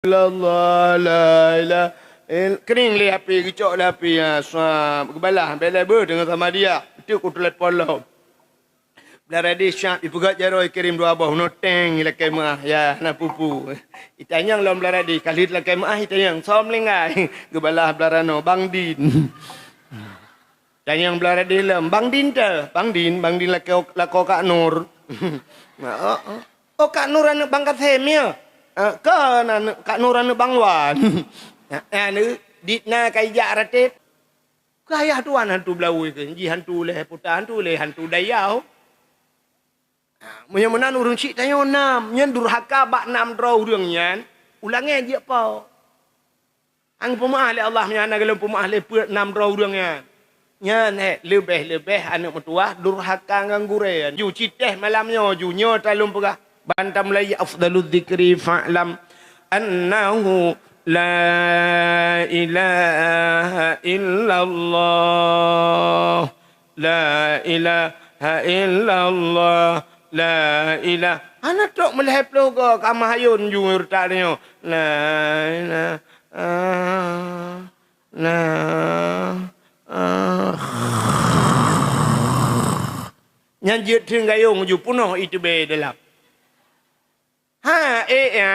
Allah la ilah kering le api kecok le api kebalah bela ber dengan sama dia itu kutulat polo belara di syak ipugat jaro kirim dua abah no teng la kemah ya na pupu itanyang lom belara di kalit la kemah itanyang som lengai kebalah belara no bang din tanyang belara di lem bang din la ko kak nur oh kak nur anak bang kathemia ke kak nur anak bang wan anu ditna kai ja ratet kaya tuan hantu belau ke ji hantu le puta hantu le hantu dayau mun menan urang cik tayo nam nyen durhaka bak nam draw urang nyan ulange dia apa ang pemaah le Allah nya na galem pemaah le put nam draw urang nyan lebih anak metua durhaka nganggurean ju citeh malamnya ju nyo talum pegah bantam lay afdalud dzikri fa'lam annahu la ilaha illallah la ilaha illallah la ilaha anak tok meleh plogo kamahayun jur taknyo la ilaha la nyanjut thing gayung ju punoh itu be dalam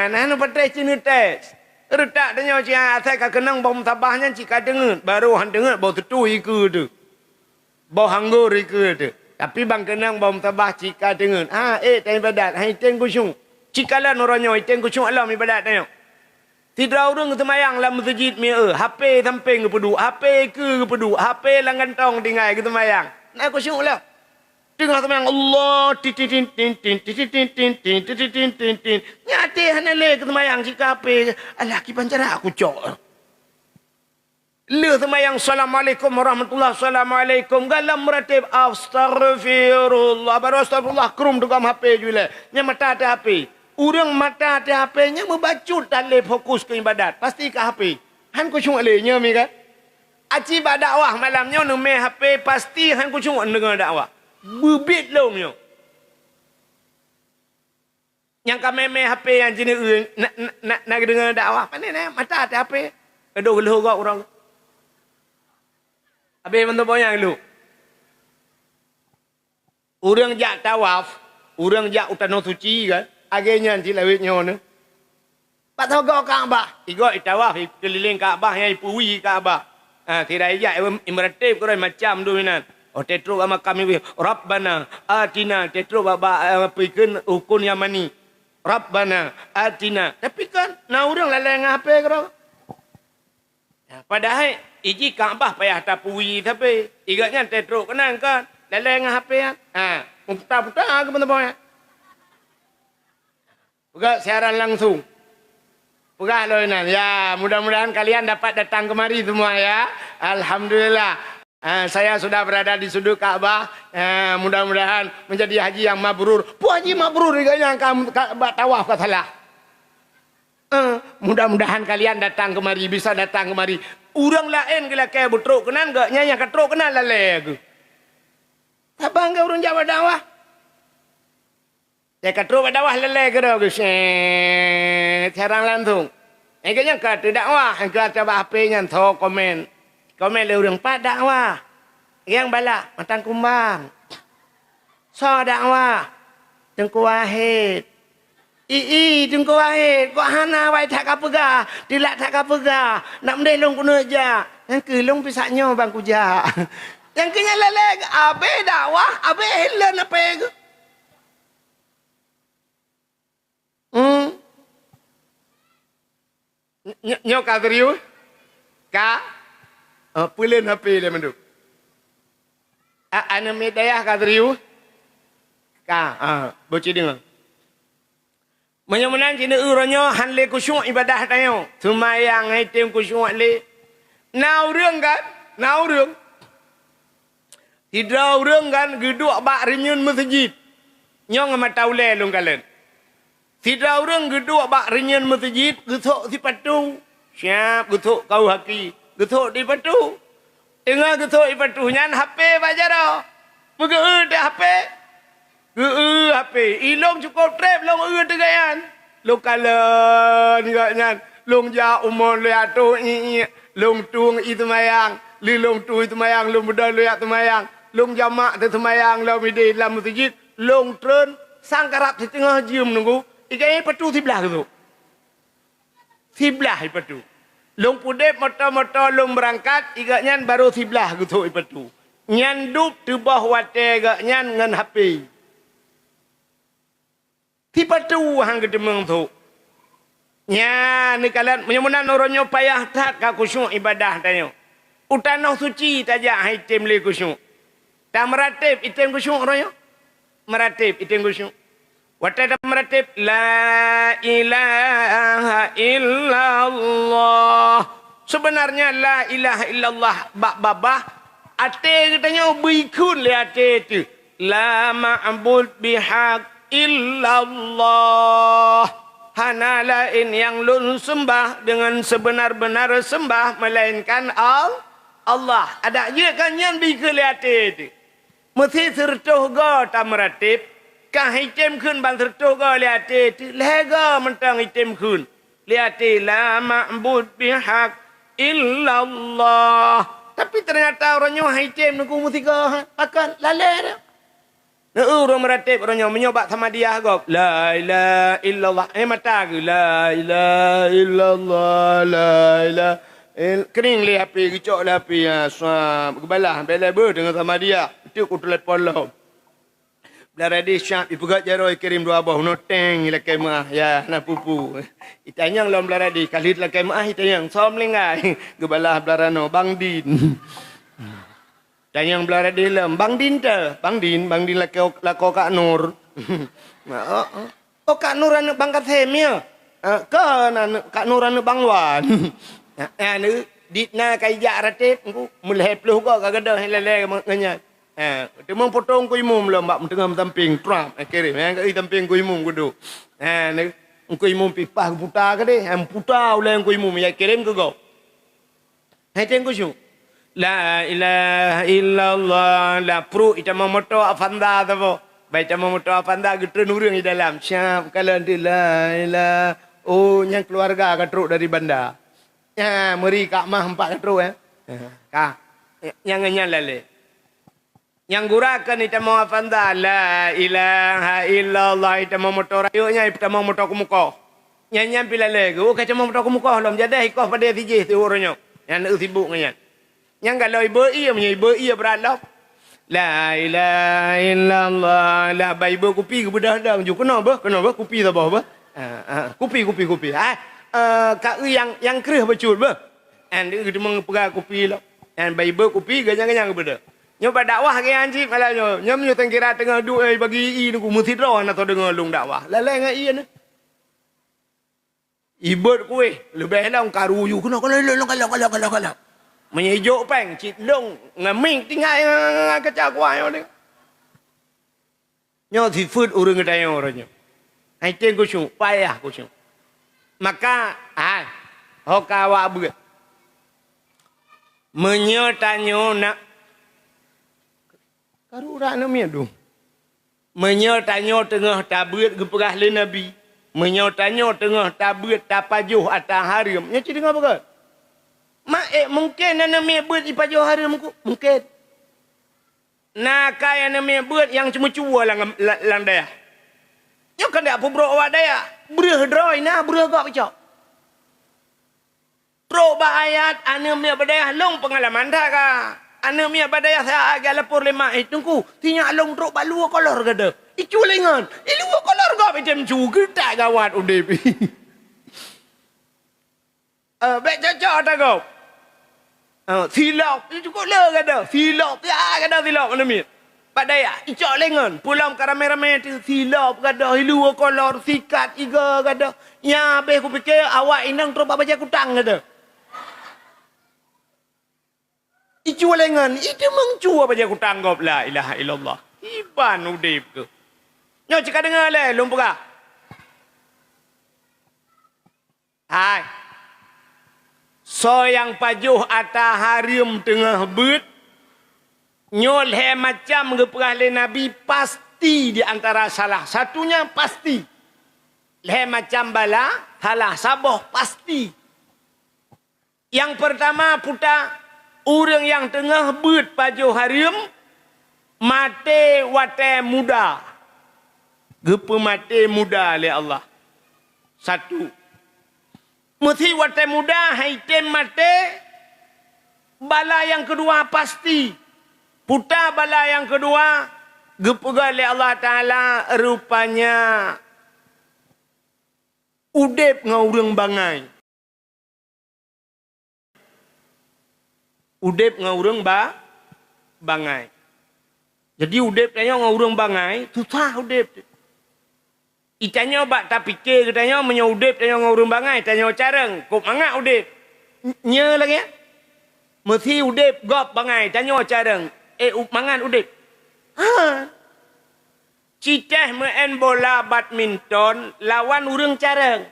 nanu patai cini tes retak tanya cia saya ka kenang bom tabahnya cika dengar baru han dengar bau tetu iku tu bau hanggur iku tu tapi bang kenang bom tabah cika dengar tanya badat hai teng kusung cika lah noronyo teng kusung alam ibadat tanya tidak urang ketemayang dalam masjid mi HP samping ke pedu HP ke pedu HP lang gantong tinggai ketemayang nak kusung lah tengah temayang Allah tin nyate hanale ketemayang cika ape alah ki pancara aku cok le temayang assalamualaikum warahmatullahi assalamualaikum galam meratib astaghfirullah baru astagfirullah krum tukam HP jule nya mata ada HP urang mata ada HP nya membacut tale fokus ke ibadat pasti ke HP han ku cung ale nya mi kan aci ba dakwah malamnya nu me HP pasti han ku cung dengar dakwah bubit lo myo yang kami HP yang jenis nak dengar dakwah mana ni mata ada HP aduh geluh gak orang habis bentuk boyang lu orang jak tawaf orang jak utano suci kan agenya nanti lawitnya ni pak tahu gak Kaabah igok tawaf keliling Kaabah yang ipuwi Kaabah tidak ijak imratif korang macam dominan tetro sama kami Rabbana atina tetro baba pikun ukun yamani Rabbana atina tapi kan na urang lalai ngape karo padahal iji Kaabah payah tapui tapi igaknya tetro kenang kan lalai ngape putar-putar ke teman-teman pegak siaran langsung pegak loinan ya mudah-mudahan kalian dapat datang kemari semua ya alhamdulillah. Saya sudah berada di sudut Kaabah. Mudah-mudahan menjadi haji yang mabrur. Haji mabrur yang Kaabah tawaf ke salah. Mudah-mudahan kalian datang kemari, bisa datang kemari. Urang lain gila kayak butruk kenan gak nyanya ketruk kenan lalai. Tak bangga urang Jawa dakwah. Ya ketruk dakwah lalai ke dah. Cerang langsung. Kayaknya kata dakwah, kata HP-nya tho komen. Komen le urang pat dakwah. Yang balak matang kumbang. So dakwah. Tengku Wahid. Tengku Wahid. Kok hana wai tak kapega. Dilak tak kapega. Nak mendelong kuno aja. Yang kelong pisaknya bang kuja. Yang kenya lelek. Abe dakwah. Abe helan apa ke? Nyok kadriu. Ka. Pulen HP dia menduk. Ana medayah kadriu. Bocil dengar. Menyemenan cina uranya hanle kusyuk ibadah tayo. Semayang item kusyuk le. Nau rương kan? Nau rương. Tidak rương kan geduk bak renyun masjid. Nyong ama taule long kalen. Tidak rương geduk bak renyun masjid getuk si patu. Siap getuk kau haki. Getuk di patu. Tengah getuk di patu. Nyan HP baca dah. Mereka dah HP. HP. Ilong cukup trap. Long tegayan. Lokalan. lung ja umur lu atu lung tung itu mayang li lung tung itu mayang lung muda lu tu mayang lung jamak tu mayang lu midi dalam masjid lung tren sangkarat di tengah jium nunggu ikai patu sebelah tu sebelah patu lung pudep motor lung berangkat igaknya baru sebelah gitu patu nyan dup tu bawah wate igaknya ngan HP ti patu hang gedemeng tu nya ni kalian menyemunan orangnya payah tak ka khusyuk ibadah tanya. Utanah suci tajak item le khusyuk. Tak meratib item khusyuk orangnya. Meratib item khusyuk. Wata tak meratib la ilaha illallah. Sebenarnya la ilaha illallah bak babah ate katanya bikun le ate tu. La ma'bud bihaq illallah. Hana lain yang lun sembah dengan sebenar-benar sembah melainkan Allah. Ada je kan yang dikeliati itu. Mesti sertuh go tamratib. Kah hitam kun ban sertuh go liati itu. Lega mentang hitam kun. Liati la ma'bud bihaq illallah. Tapi ternyata orangnya hitam nuku mesti go akan lalai. Orang meratib orangnya menyobat sama dia gop. La ilaha illallah. Mata ke la ilaha illallah la ilaha kering le api gicok le api suam kebalah bela ber dengan sama dia. Itu ku telefon lo. Belara di syap ipugat jaro kirim dua abah noteng la kemah ya na pupu. Itanyang lo belara di kali la kemah itanyang som lengai. Kebalah belara no Bang Din. Dan yang belara di dalam, Bang Din lako Kak Nur. Oh Kak Nur anak Bang Kathemia. Kak Nur anak Bang Wan. Anu, ditna kaijak ratib, mulai peluh kau kagak lele nganya. Temu potong ku imum lah, mbak tengah tamping, trap, kirim. Yang tamping ku imum kudu. Ku imum pipah puta ke deh, puta ulah ku imum ya kirim ke kau. Hai tengku syuk. La ilaha illallah la pro ita momoto afanda tabo baca momoto afanda gitu nurung di dalam siap kalau nanti la ilaha oh yang keluarga katruk dari banda ya meri kak mah empat katruk kak yang nyalale yang gurakan ita mau afanda la ilaha illallah ita momoto rayunya ita momoto kumuko nyanyi pila lagi oh kaca momoto kumuko lom jadi ikoh pada tijih tu orangnya yang nak sibuk nyanyi yang kalau ibu iya beradab. La ilaha illallah. La ibu kopi ke bedah dah. Kenapa? Kopi tak apa? Kopi. Kak yang kerih bacul bah. And dia mengpegang kopi lah. And ibu kopi ganyang ke bedah. Nyoba dakwah ke anjing malahnya. Nyam tengkira tengah duk bagi ni ku mesti ron atau dengar lung dakwah. Lalai ngan iya ni. Ibut kuih. Lebih lah karu you. Kalau. Menyejuk peng, cik long, ngaming tinggal kecak kuah ni. Nyo si food urang kedai orangnya. Hai teng kusyuk, payah kusyuk. Maka, hokawa buat. Menyotanyo nak. Karura namanya dong. Menyotanyo tengah tabut keperah le Nabi. Menyotanyo tengah tabut tapajuh atas harim. Nya cik dengar apa? Mungkin yang namanya buat ipajuh harim mungkin. Nak yang namanya buat yang cuma-cuma lang daya. Yang kan dia apa bro awak daya. Berah droi nah berah gak pecah. Trok ayat anamnya badaya long pengalaman dah ka. Anamnya badaya saya agak lapor lemah tunggu. Tinya long trok balu kolor gada. Icu lengan. Ilu kolor gak macam juga tak gawat udep. Baik cocok tak kau? Silap, cukup lah kata. Silap, ya kata silap mana mi. Padaya, icak lengan. Pulang ke rame-rame tu silap kata. Hilu kolor, sikat, iga kata. Ya, habis aku fikir awak inang terus baca kutang kata. Icu lengan, itu mengcua baca kutang kau. La ilaha illallah. Iban udip tu. Nyo cakap dengar le, lumpur. Hai. So yang pajuh atas harim tengah ber nyol he macam keperah le Nabi pasti di antara salah satunya pasti le macam bala Halah saboh pasti. Yang pertama puta orang yang tengah beut pajo harium mate wate muda. Gepa mate muda oleh Allah. Satu. Mesti wate muda haitem mate. Bala yang kedua pasti. Puta bala yang kedua gepa oleh Allah Ta'ala rupanya udep ngau bangai. Udep ngau bangai. Jadi udep tanya ngau bangai, susah udep. Itanya bak tak fikir katanya menyo udep tanya ngau bangai, tanya careng, kop mangak udep. Nya lagi ya. Mesti udep gop bangai, tanya careng, mangan udep. Ha. Citeh main bola badminton lawan urang careng.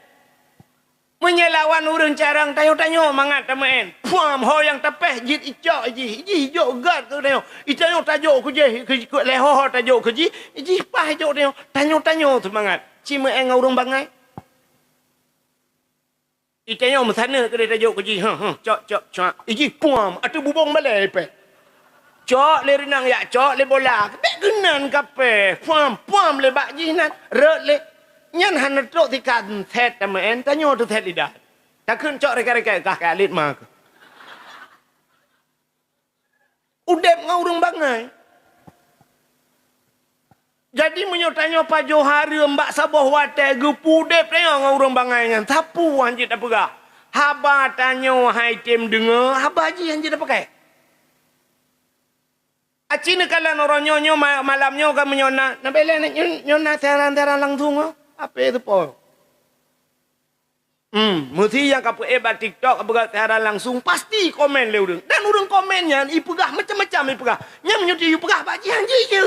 Menyelawan urang careng tayo-tayo mangat main. Puam ho yang tepeh jit icok ji. Ji hijau gad tu tayo. Itanyo tajuk ku je ke leho tajuk ke ji. Ji pah hijau tayo. Tanyo-tanyo tu mangat. Ci main ngau urang bangai. Itanyo mesana ke tajuk ke ji. Cok. Ji puam atu bubong balai pe. Cok le renang ya, cok le bola. Kepek genan kape. Puam le bak jinan. Rot le. Nyan han tok tikan thet tamen tanyo tu thet lidah. Tak kun cok reka-reka kah kalit mak. Udep ngau urang bangai. Jadi menyotanyo pajo hari mbak saboh wate gepu udep tanyo ngau urang bangai nyan. Tapu anjit apa gak? Haba tanyo hai tim dengar, haba ji anjit apa kai? Acina kala noronyo malamnyo kan menyona. Nabele nyona teran-teran langsung. Apa itu po? Mesti yang kapu ebat TikTok apa teran langsung pasti komen le urang. Dan urang komennya ipegah macam-macam ipegah. Nya menyuti ipegah baji anji je.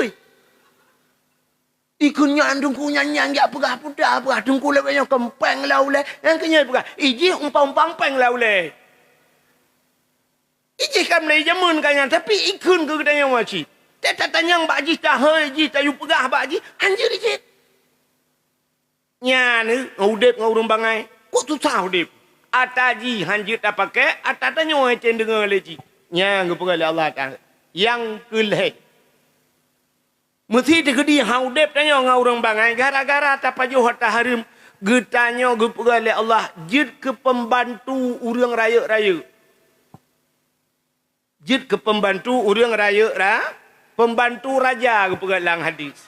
Ikunya andungku nyanyi ya pegah puda pegah dungku le yang kempeng lau le. Yang kenya ipegah. Iji umpang peng lau le. Iji kam le jamun kanya tapi ikun ke kedanya waci. Tak tanya baji tak hai ji tak yu pegah baji anjir iji. Nya ni udep ngau urang bangai. Kok susah udep. Ataji hanjir tak pakai ata tanya cen dengar le ji. Nya ngepegah Allah Taala. Yang keleh. Mesti digedi hau udep tanya ngau urang bangai gara-gara tak pajuh harta harim getanya ngepegah Allah jid ke pembantu urang raya-raya. Jid ke pembantu urang raya pembantu raja ke pegalang hadis.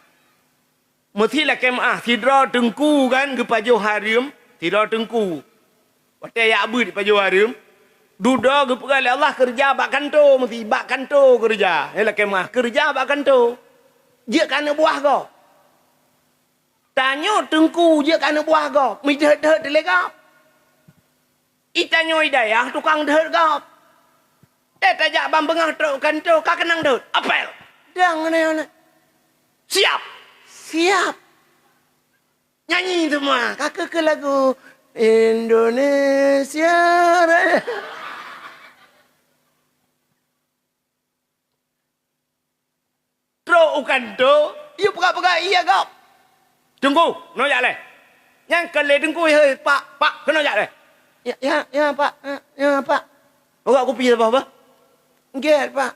Mestilah kemah tidra tengku kan ke pajo harim, tidra tengku. Waktu ya abu di pajo harim, duda ke pegalang Allah kerja bak kanto, mesti bak kanto kerja. Yalah kemah kerja bak kanto. Dia kana buah ko. Tanyo tengku dia kana buah ko. Mi dhet-dhet delegap. Itanyo hidayah tukang dhet gap. Tajak bang bengah truk kanto kak kenang dut. Apel. Dang ne. Siap. Nyanyi tu mah. Kakak ke lagu Indonesia. Truk kanto. Iya pegak-pegak iya kau. Tunggu, nojak le. Yang kele tunggu he pak, kena jak le. Ya pak. Pegak kopi apa? Nggih, Pak.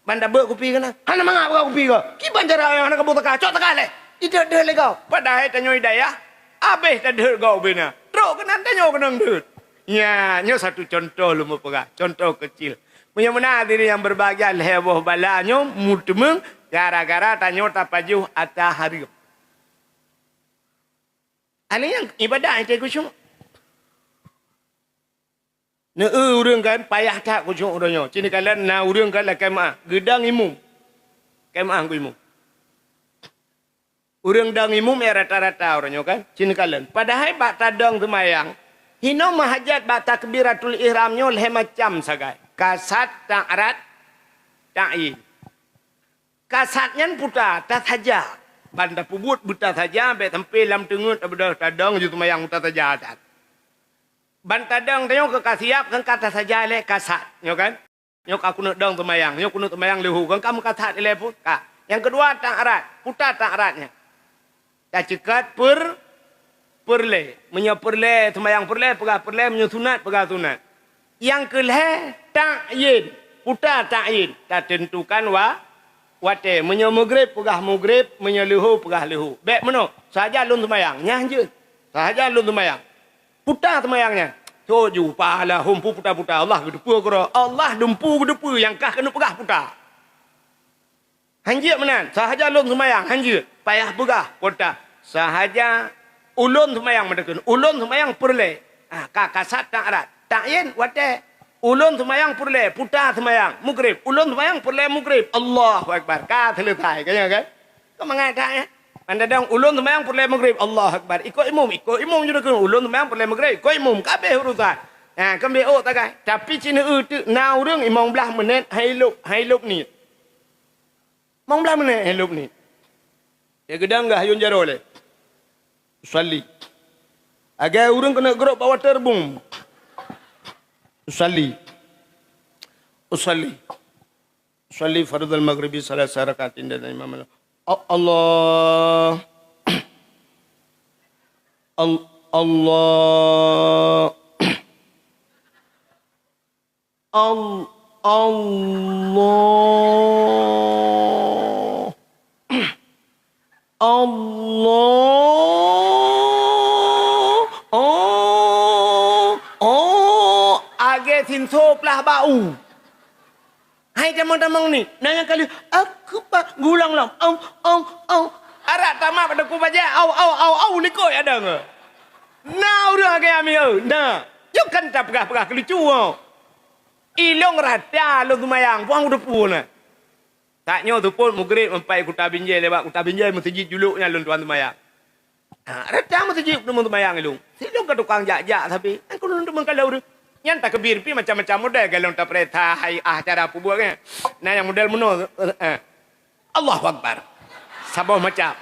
Banda bek kopi kana. Hana mangap kau kopi kau. Ki banjara yang hana kebut teka. Cok teka le. Ide le kau. Padahal tanyo hidayah. Abeh tak deh kau bina. Truk kena tanyo kena deh. Ya, nyo satu contoh lu mau pegah. Contoh kecil. Punya mana diri yang berbahagia heboh balanyo mutemeng gara-gara tanyo tapajuh atah hari. Ani yang ibadah itu kusyuk. Urang kan payah tak kucuk urangnya. Cini kalian na urang kan lah kemah. Gedang imum. Kemah ku imum. Urang dang imum ya rata-rata orangnya kan. Cini kalian. Padahal bak tadang semayang. Hino mahajat bak takbiratul ihramnya leh macam sagai. Kasat ta'arat ta'in. Kasatnya putar tak saja. Banda pubut buta saja. Bek tempe lam tengut. Abdah tadang je semayang buta saja. Bantadang tanya ke kasiap kan kata saja le kasat, yo kan? Nyok aku nak dang temayang, nyok aku nak temayang lehu kan kamu kasat le pun. Yang kedua tak arat, putar tak aratnya. Tak cekat perle. Menyo perle, sembahyang perle, pegah perle, menyo sunat, pegah sunat. Yang keleh, ta'yin. Putar ta'yin. Tak tentukan wate. Menyo maghrib, pegah maghrib, menyo luhur, pegah luhur. Baik mana? Sahaja lun sembahyang. Nyah je. Sahaja lun sembahyang. Putar sembahyangnya. Tuju, pahala, humpu putar-putar. Allah gedepu kera. Allah dempu gedepu. Yang kah kena pegah putar. Hanjir menan. Sahaja lun sembahyang. Hanjir. Payah pegah. Putar. Sahaja ulun sembahyang mendekan. Ulun sembahyang perle. Kasat tak arat. Ta'yin wate. Ulun sembahyang perle. Putar sembahyang. Maghrib. Ulun sembahyang perle maghrib. Allahu Akbar. Selesai. Kaya kan? Kau mengatakan ya? Pandang ulun sembahyang perle maghrib. Allahu Akbar. Ikut imam juga kan. Ulun sembahyang perle maghrib. Ikut imam. Kabeh urusan. Kan BO tak kan? Tapi cina tu nau rung imam belah menit hai lup ni. Imam belah menit hai lup ni. Ya gedang gah hayun jaro le. Usalli. Agar urang kena gerak bawa terbung. Usalli fardhu al-maghribi salat rakaat dan imam Allah Allah age sinso plah bau. Hai tamang ni. Nanya kali aku pak gulang lam. Arak tamak pada ku baca au ni koi ada nge. Nau dah ke ami nah. Yo kan tak pegah kelucu. Ilong rata lo tumayang puang udah pun. Taknya tu pun maghrib sampai kuta binjai lewat kuta binjai masjid juluknya lun tuan tumayang. Rata masjid tu tumayang ilung. Silong ke tukang jak-jak tapi aku lun tu mengkalau tu. Yang tak kebir pi macam-macam model kalau tak perintah hai cara apa buat kan. Nah yang model muno Allahu Akbar. Sabah macam.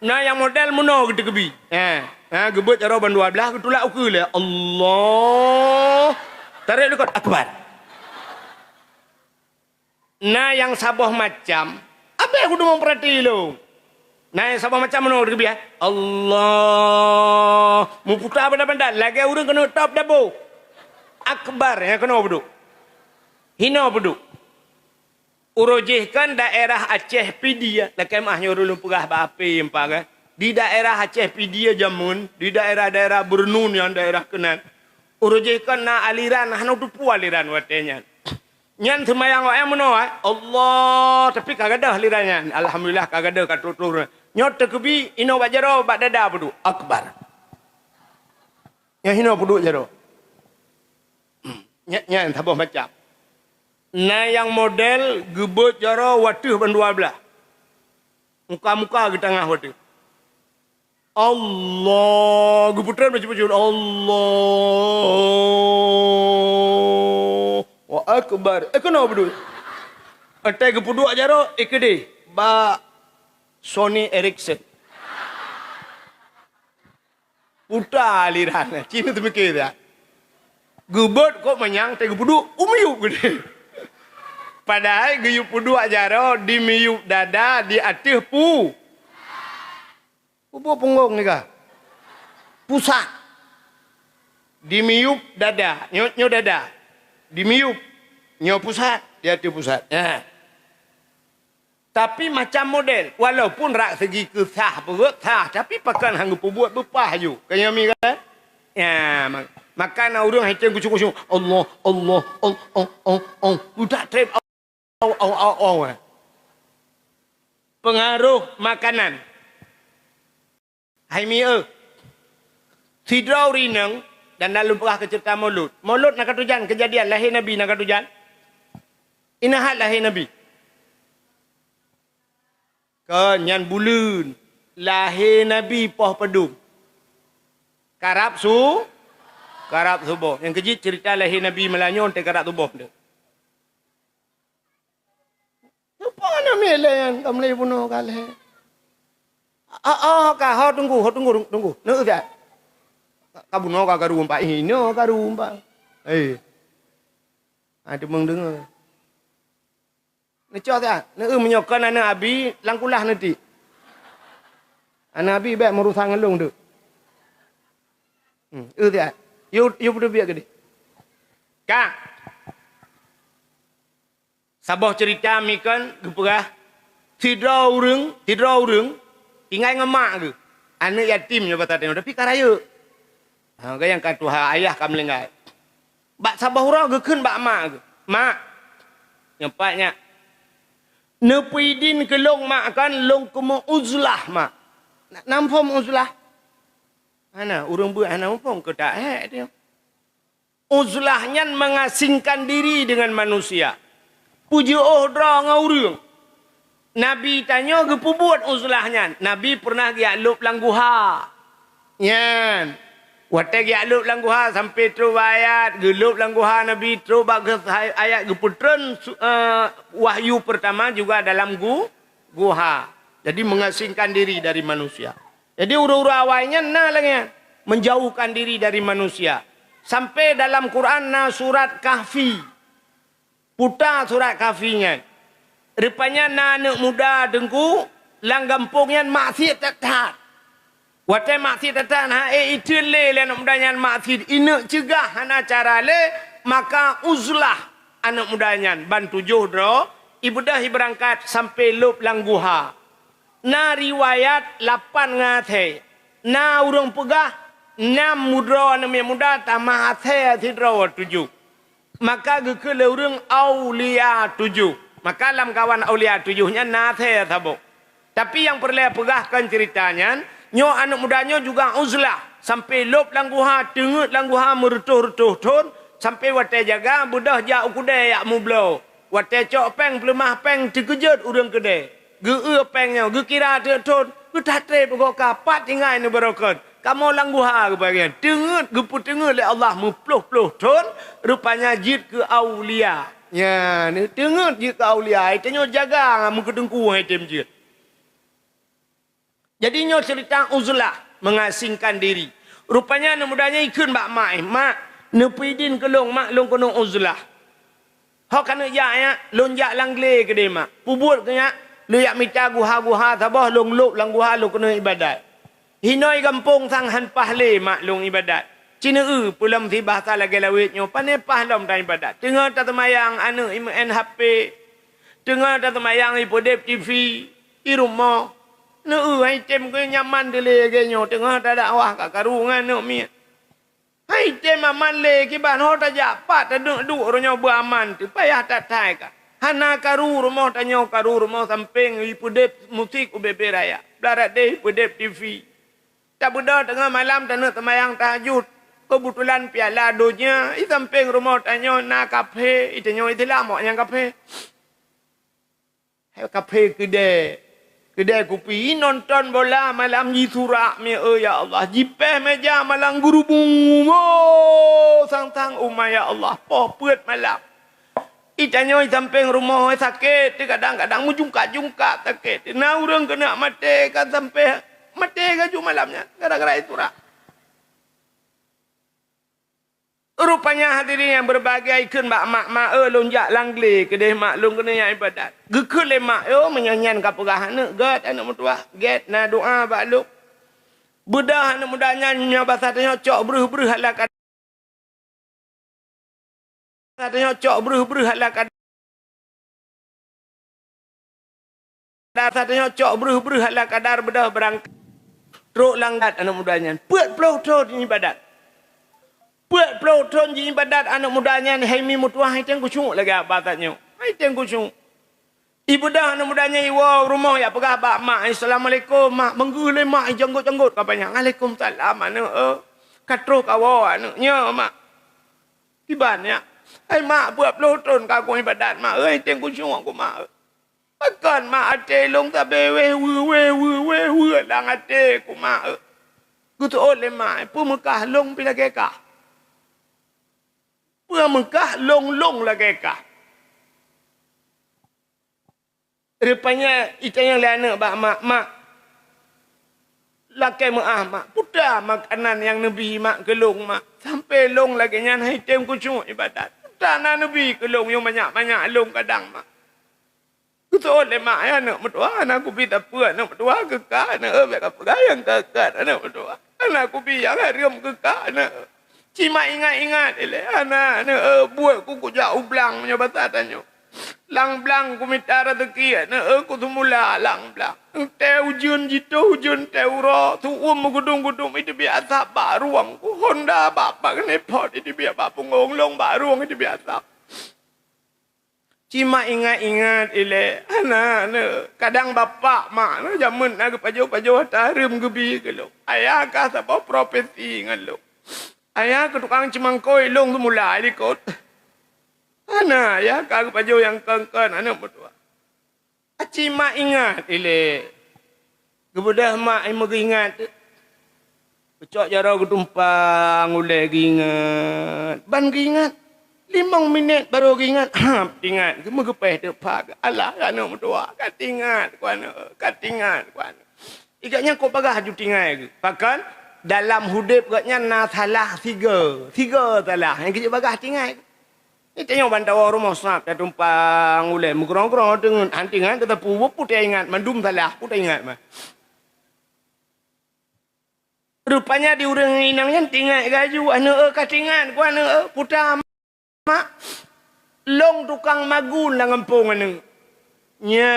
Nah yang model muno gede kebi. Gebut cara ban 12 ketulak uku le. Allah. Tarik dekat akbar. Nah yang sabah macam apa aku dah memperhati lo. Nah yang sabah macam muno gede kebi Allah. Mu putar benda-benda lagi urang kena top dabo. Akbar yang kena beduk. Hina beduk. Urujihkan daerah Aceh Pidia. Lekai mahnya urulun pegah baapi empat kan. Di daerah Aceh Pidia Jamun. Di daerah-daerah Bernun yang daerah kenan. Urujihkan na aliran. Hana dupu aliran watenya. Nyan semayang wa yang mana Allah. Tapi kagak ada alirannya. Alhamdulillah kagak ada katutur. Nyot terkebi. Ino bak jaro bak dada beduk. Akbar. Yang hina beduk jaro. Nya tabah macam. Nah yang model gebut jara watuh ban 12. Muka-muka ke tengah watuh. Allah, geputan macam-macam Allah. Wa akbar. Kenapa betul? Atai gepuduk jara ikde. Ba Sony Ericsson. Putar aliran. Cina tu mikir dah. Gebut kok menyang teh gepuduk umiyup gede. Padahal geyup puduk jaro di miyup dada di atih pu. Pupu punggung ni kah? Pusat. Di miyup dada, nyo dada. Di miyup nyo pusat, di atih pusat. Tapi macam model, walaupun rak segi kesah perut sah, tapi pakan hang buat bepah ju. Kaya mi kan? Ya, makan orang heceng kucing-kucing. Allah. Udah trip. Pengaruh makanan. Hai mi Sidrau rineng dan lalu pernah ke cerita Maulud. Maulud nak katujan kejadian lahir Nabi nak katujan. Inahat lahir Nabi. Kenyan bulan lahir Nabi poh pedum. Karab subuh. Yang kecil cerita lahir Nabi Melanyon te karab subuh dia. Apa nama yang kamu lagi bunuh kali? Kau tunggu. Nak tak? Kau bunuh kau karumpa ini, karumpa. Ada mendengar. Ni cakap tak? Nak menyokan anak Abi langkulah nanti. Anak Abi baik merusak ngelung tu. Dia. You perlu biar gede. Kang. Sabah cerita mi kan geperah. Tidak orang, tinggal ngemak ke. Anak yatim je patah tengok. Tapi karaya. Yang kata Tuhan ayah kami lengai. Bak sabah orang ke kan bak mak ke. Mak. Nyempatnya. Nepuidin ke long mak kan. Long kemu uzlah mak. Nampom uzlah. Mana orang buat nampom ke tak dia. Uzlahnya mengasingkan diri dengan manusia. Puji dra ngaurung. Nabi tanya ke buat uzlahnya. Nabi pernah gialup langguha. Yan. Watak gialup langguha sampai terus ayat. Gelup langguha Nabi terus bagus ayat geputren wahyu pertama juga dalam guha. Jadi mengasingkan diri dari manusia. Jadi ura-ura awalnya lagi. Menjauhkan diri dari manusia. Sampai dalam Quran surat Kahfi. Putar surat Kahfinya. Rupanya anak muda dengku langgampungnya maksiat tetap. Watai maksiat tetap itu le anak mudanya maksiat ini cegah hana cara le maka uzlah anak mudanya bantu jodoh ibu dah berangkat sampai lup langguha. Na riwayat 8 ngate. Na urang pegah 6 mudra anak muda tamah hate tidra 7. Maka gekele urang aulia 7. Maka dalam kawan aulia 7-nya nate tabuk. Tapi yang perlu pegahkan ceritanya, nyo anak mudanya juga uzlah. Sampai lop langguha, tengut langguha merutuh-rutuh tun. Sampai watai jaga, budah jak ukudai yak mublo. Watai cok peng, pelemah peng, terkejut urang kedai. Ge pengnya, ge kira tun. Ge tate pokok kapat tinggal ini berokot. Kamu langguha ke bagian. Tengut, geput tengut oleh Allah mupluh-pluh tun. Rupanya jid ke aulia. Ya, ni tengok je kau lihat, tengok jaga muka dengku hai temjit. Jadi nyo cerita uzlah mengasingkan diri. Rupanya anak mudanya ikut bak mak nepidin ke long mak long kono uzlah. Hok kana ya lonjak langle ke de mak. Pubut ke ya lu yak mita guha tabah long lop lang guha lu kono ibadat. Hinoi kampung sang han pahle mak long ibadat. Cina pulam si bahasa lagi lawitnya. Panepah dalam dan ibadat. Tengah tak temayang anak iman HP. Tengah tak temayang ipodep TV. Di rumah. Item ke nyaman dele genyo. Tengah tak dakwah kat karungan nak miat. Item aman le. Kiban ho tak japat. Tak duduk orangnya beraman tu. Payah tak tay ka. Hana karu rumah tanya karu rumah samping. Ipodep musik ubebe raya. Belarat deh ipodep TV. Tak budak tengah malam tak nak temayang tahajud. Kebetulan piala donya, di samping rumah tanya nak kafe, itu nyo itulah maknya kafe. Kafe kedai kopi nonton bola malam di surak me ya Allah, jipeh meja malam guru bungo sang umay ya Allah, popet malam. Itu nyo di samping rumah sakit, kadang-kadang mujungka sakit. Nah orang kena mati kan sampai mati kaju malamnya, gara-gara itu rak. Rupanya hadirin yang berbagai ikut mak lonjak langle kedai mak long kena yang ibadat. Gekul le mak menyanyian kapurah anak get anak mutua get na doa bak lu. Budah anak mudanya nya bahasa tanya cok bruh hala kad. Tanya cok bruh hala kad. Tanya cok bruh hala kadar bedah berangkat. Truk langgat anak mudanya. Puat ploh di ibadat. Buat pelotron di ibadat anak mudanya hai mi mutuah hai teng kucung lagi abatatnya. Hai teng kucung. Ibu dah anak mudanya iwa rumah ya pegah bak mak. Assalamualaikum mak. Menggule mak janggut-janggut kapanya. Waalaikumsalam anak. Katro kawa anaknya mak. Tibannya. Hai mak buat pelotron kaku ibadat mak. Hai teng kucung aku mak. Akan mak ate long tabe we lang ate ku mak. Kutu oleh mak. Pu Mekah long pila kekah. Pua Mekah long lagi kah. Rupanya itu yang lain bak mak. Laki mak. Putar makanan yang Nabi mak kelong mak. Sampai long lagi nyan hai tem kucung ibadat. Putar na Nabi kelong yang banyak long kadang mak. Kutu oleh mak ya nak metua anak ku pita puan nak metua kekah nak bek apa yang kekah anak metua. Anak aku biar haram ke kana. Cima ingat-ingat ele anak buat ku jauh belang nya batatannya. Lang belang ku minta rezeki ku tu mula lang belang. Te ujun jitu ujun te uro tu gudung-gudung itu biasa baruang ku Honda bapak kene pot itu biasa bapak ngonglong baruang itu biasa. Cima ingat-ingat ele anak kadang bapak mak jamun nak pajo-pajo tarim gebi ke lo. Ayah ka sabab profesi ngan lo. Ayah ke tukang cemangkoi long tu mula ikut. Ana ya kag pajo yang kengken ana berdua. Aci mak ingat ile. Kebudah mak ai ingat. Pecok jaro ketumpang uleh ingat. Ban ingat. 5 minit baru ingat. Ingat ke megepeh depak. Alah ana berdua. Katingat kuana. Katingat kuana. Igaknya kau pagah ju tingai ke. Pakan dalam hudip katnya na salah 3 salah yang kita bagah tinggal ni tengok bantawa rumah sap dah tumpang ulai mugrong-grong dengan antingan kata puwup putih ingat mandum salah putih ingat mah rupanya di urang inangnya tinggal gaju ana katingan ku ana putar mak long tukang magun lang kampung ana nya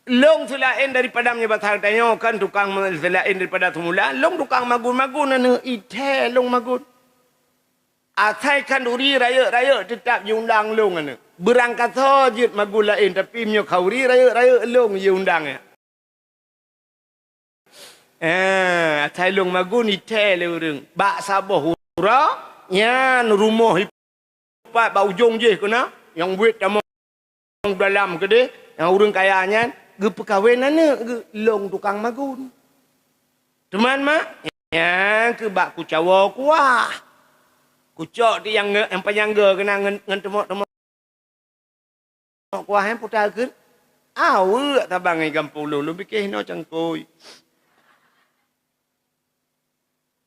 long selain daripada menyebat hartanya kan tukang selain daripada semula long tukang magun-magun anu ite long magun atai kanduri raya-raya tetap diundang long anu berangkat sajit magun lain tapi myo kauri raya-raya long diundang ya atai long magun ite le urang bak saboh hura nya rumah hipat ba ujung je kena yang buat dalam gede yang urang kayanya ge perkahwinan ge long tukang magun. Teman mak, ya ke bak ku cawa kuah. Kucok di yang penyangga kena ngan temok-temok kuah yang putar ke. Awe tabang ai kampung lu fikir no cangkoi.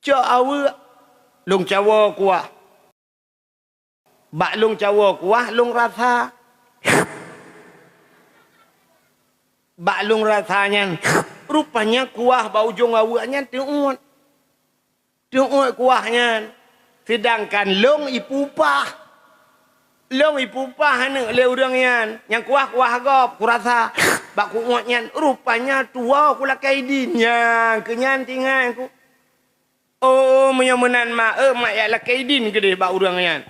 Cok awe long cawa kuah. Bak long cawa kuah long rasa. Baklung rasanya rupanya kuah bau ujung awaknya teuut kuahnya sedangkan long ipupah ane le urangnya yang kuah gop kurasa bak kuatnya rupanya tua kula kaidinnya kenyantingan ku oh menyamunan mak ya la kaidin gede bak urangnya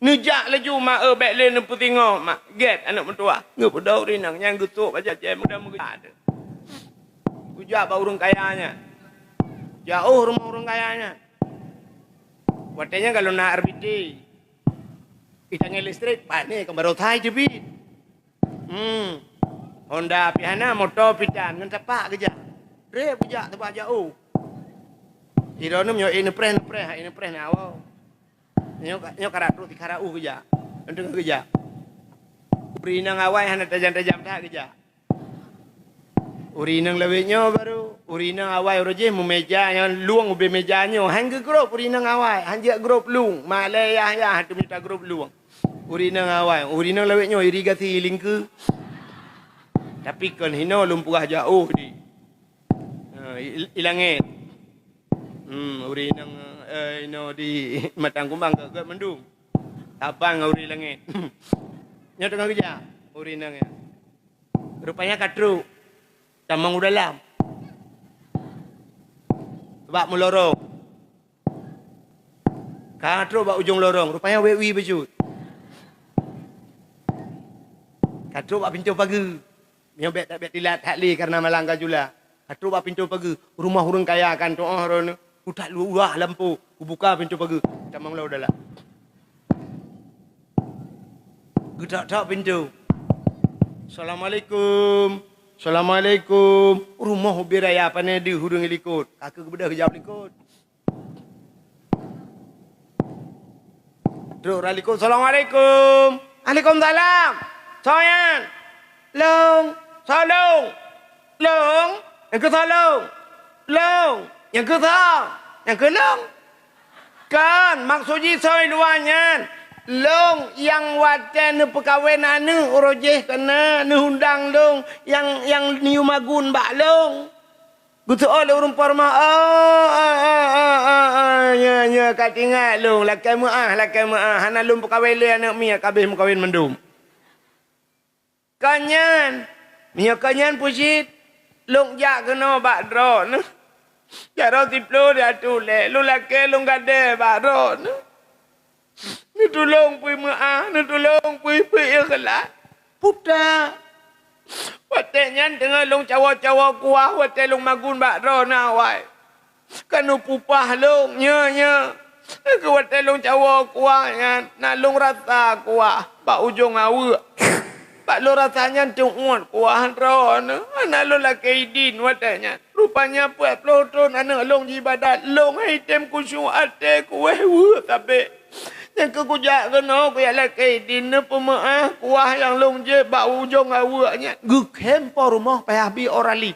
nejak laju mak baik le nempu tengok mak get anak mentua ngepedau rinang yang getuk baca jam mudah-mudah ada ujak ba urang kayanya jauh rumah urang kayanya watanya kalau nak RBT itang listrik pane kembaro thai jebit Honda pihana motor pidan ngan tapak keja rep keja tapak jauh irono nyo ini preh awal Nyo karatu ti karau keja. Endeng keja. Urinang awai hana tajam-tajam tak keja. Urinang lewe nyo baru. Urinang awai roje mu meja nyo luang ube meja nyo. Hangga grup urinang awai. Hanjak grup luang. Malaya ya hatu minta grup luang. Urinang awai. Urinang lewe nyo irigasi lingke. Tapi kan hino lumpurah jauh di. Ilangit. Urinang di matang kumbang ke mendung tapang uri langit nya tengah kerja uri nang ya rupanya katru tamang dalam bak mulorong katru bak ujung lorong rupanya wewi baju katru bak pintu pagi nyo bet tak bet dilat hakli karena malangka jula katru bak pintu pagi rumah urang kaya kan tu rono utak luah lampu, buka pintu pagi, tamang lau dalam. Gedak-dak pintu. Assalamualaikum. Rumah ubi raya apa ni di hurung likut. Kakak kebedah kejap likut. Teruk ralikut. Assalamualaikum. Waalaikumsalam. Soyan. Long. Salong. Long. Yang ke salong. Long. Yang ke thang, yang ke long. Kan, maksudnya saya luarnya. Long yang watan ni perkahwinan ni urojeh kena ni undang long yang niu magun bak long. Gutu oleh urung parma nya kat ingat long lakai maah hana lum kawin le anak mia kabeh mu kawin mendum kanyan mia kanyan pusit long jak kena bak dro ne jaro tiplo dia tu le lu lakai long gade bak dro ne ni tolong pui maah ni tolong pui ikhlas puta watenya dengan long cawa-cawa kuah wate long magun bak ro na wai kanu pupah long nya ke wate long cawa kuah nya na long rasa kuah bak ujung awe bak lo rasanya tungut kuah ro na lo la kaidin watenya rupanya puat ploton ana long ibadat long item kusyuk ate kueh tapi yang kekujak kena kuya la kaidin ne pemaah kuah yang long je bak ujung awaknya gugem po rumah payah bi orali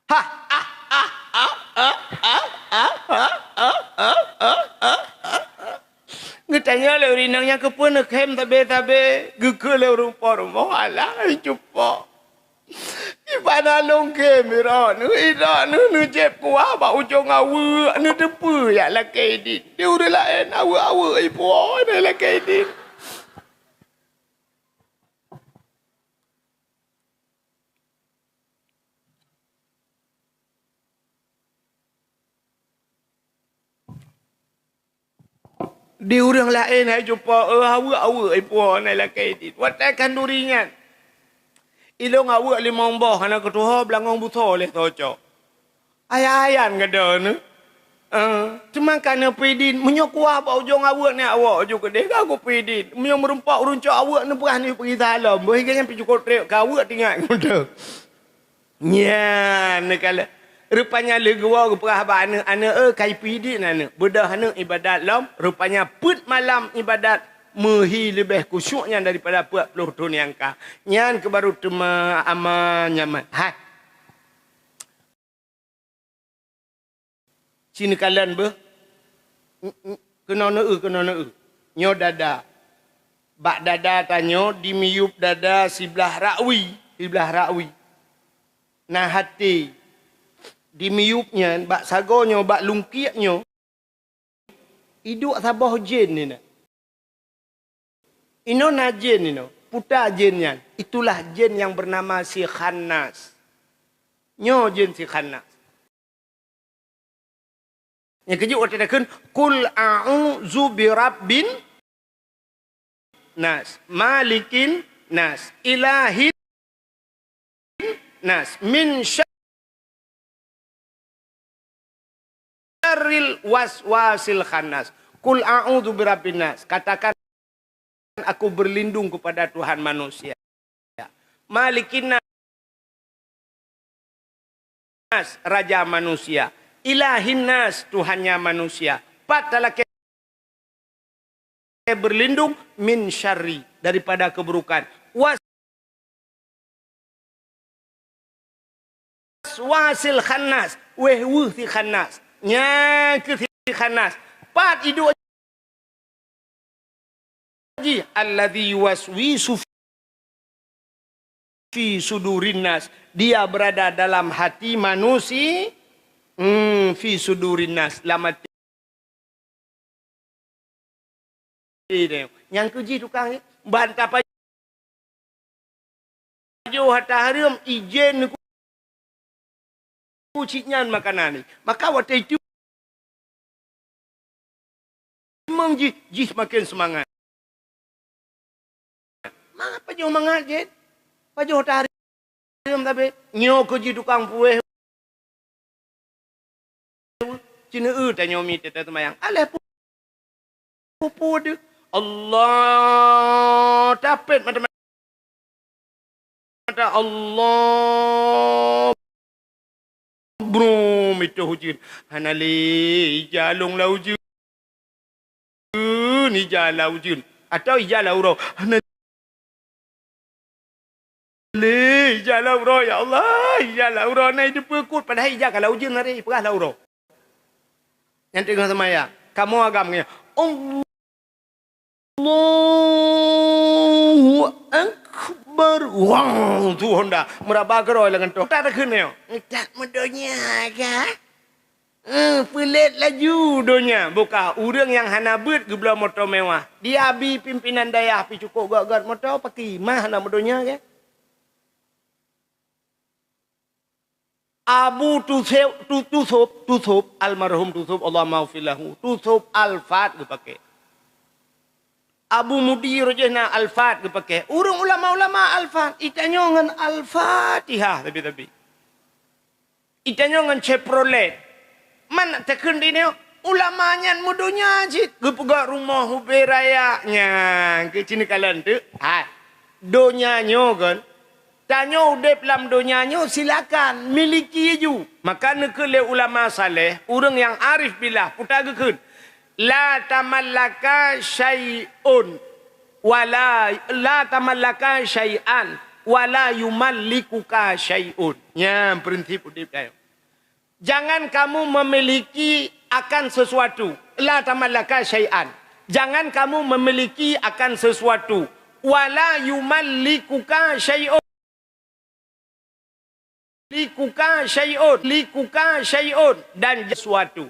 ha ngetanya le rinangnya ke pun kem tabe guke le rumah ala cupo Ibadah long ke mira nu jep kuah ba ujung awu nu depu ya la kaidin dia udah lain awu ibu ne la kaidin dia orang lain hai jumpa awu ibu ne la kaidin watakan duringan ilong awak limong boh anak ketua belangong buto oleh toco. Ayayan gada ni. Cuma kerana pedin menyokwa apa ujung awak ni awak juga deh aku pedin. Menyo merumpak runcak awak ni berani pergi dalam. Boleh jangan pergi kotrek ke awak tinggal muda. Nya ni kala rupanya legua perah ba ana kai pedin ana. Bedah ana ibadat lam rupanya put malam ibadat mehi lebih kusyuknya daripada 40 tahun yang kah. Nyan ke baru tema aman nyaman. Hai. Sini kalian be. Kena ne. Nyo dada. Bak dada tanyo dimiup dada sebelah rakwi. Nah hati. Dimiupnya bak sagonyo bak lungkiaknyo. Iduk sabah jin ni nak. Ino na jin ino, puta jinnya. Itulah jin yang bernama si Khannas. Nyo jin si Khannas. Yang kejuk waktu dah kan, Kul a'udzu birabbin nas, malikin nas, ilahin nas, min syarril waswasil khannas. Kul a'udzu birabbin nas. Katakan aku berlindung kepada Tuhan manusia. Malikin nas, raja manusia. Ilahin nas, Tuhannya manusia. Patalah berlindung min syarri, daripada keburukan. Waswasil khannas, wehwuh si khannas. Nyake si khannas. Pat hidup alladzi yuwaswisu fi sudurin nas, dia berada dalam hati manusia. Fi sudurin nas, lamat yang keji tukang bantah paju hatta haram ijen kuciknya makanan ni maka waktu itu memang jih makin semangat. Apa jauh mengajet? Apa jauh tarik? Tapi nyo kerja tukang pueh. Cina tanya mi teta temayang. Alah pupu dia. Allah tapet mata Allah. Bro itu hujin. Hanali jalung laujun. Ni jalaujun atau ijalauro. Le jalan uro ya Allah, jalan uro na hidup kut pada hijau kalau ujung hari perah lah uro. Yang tengah semaya, kamu agamanya Allahu Akbar baru. Wang tu Honda. Meraba geroi dengan tu. Tak ada kena. Tak medonya kan? Pelit laju donya. Buka. Orang yang hana bet gebla motor mewah. Dia abi pimpinan daya. Pi cukup gak-gak motor. Pakai mah hana medonya kan? Abu Tusub almarhum Tusub Allah maghfirlahu. Tusub Al-Fat dia pakai. Abu Mudir jena Al-Fat dia pakai. Urang ulama-ulama Al-Fat itanyo ngan Al-Fatihah tapi. Itanyo ngan Chevrolet. Man tekun dini ulamanya mudunya jit. Gepegak rumah huberayanya. Ke cini kalian tu. Donya nyo kan. Tanyo udep dalam dunianya silakan miliki ju. Maka nekele ulama saleh, orang yang arif billah putagakun. La tamallaka syai'un wala la tamallaka syai'an wala yumallikuka syai'un. Ya, prinsip udep tayo. Jangan kamu memiliki akan sesuatu. La tamallaka syai'an. Jangan kamu memiliki akan sesuatu. Wala yumallikuka syai'un. Likuka syai'un dan sesuatu.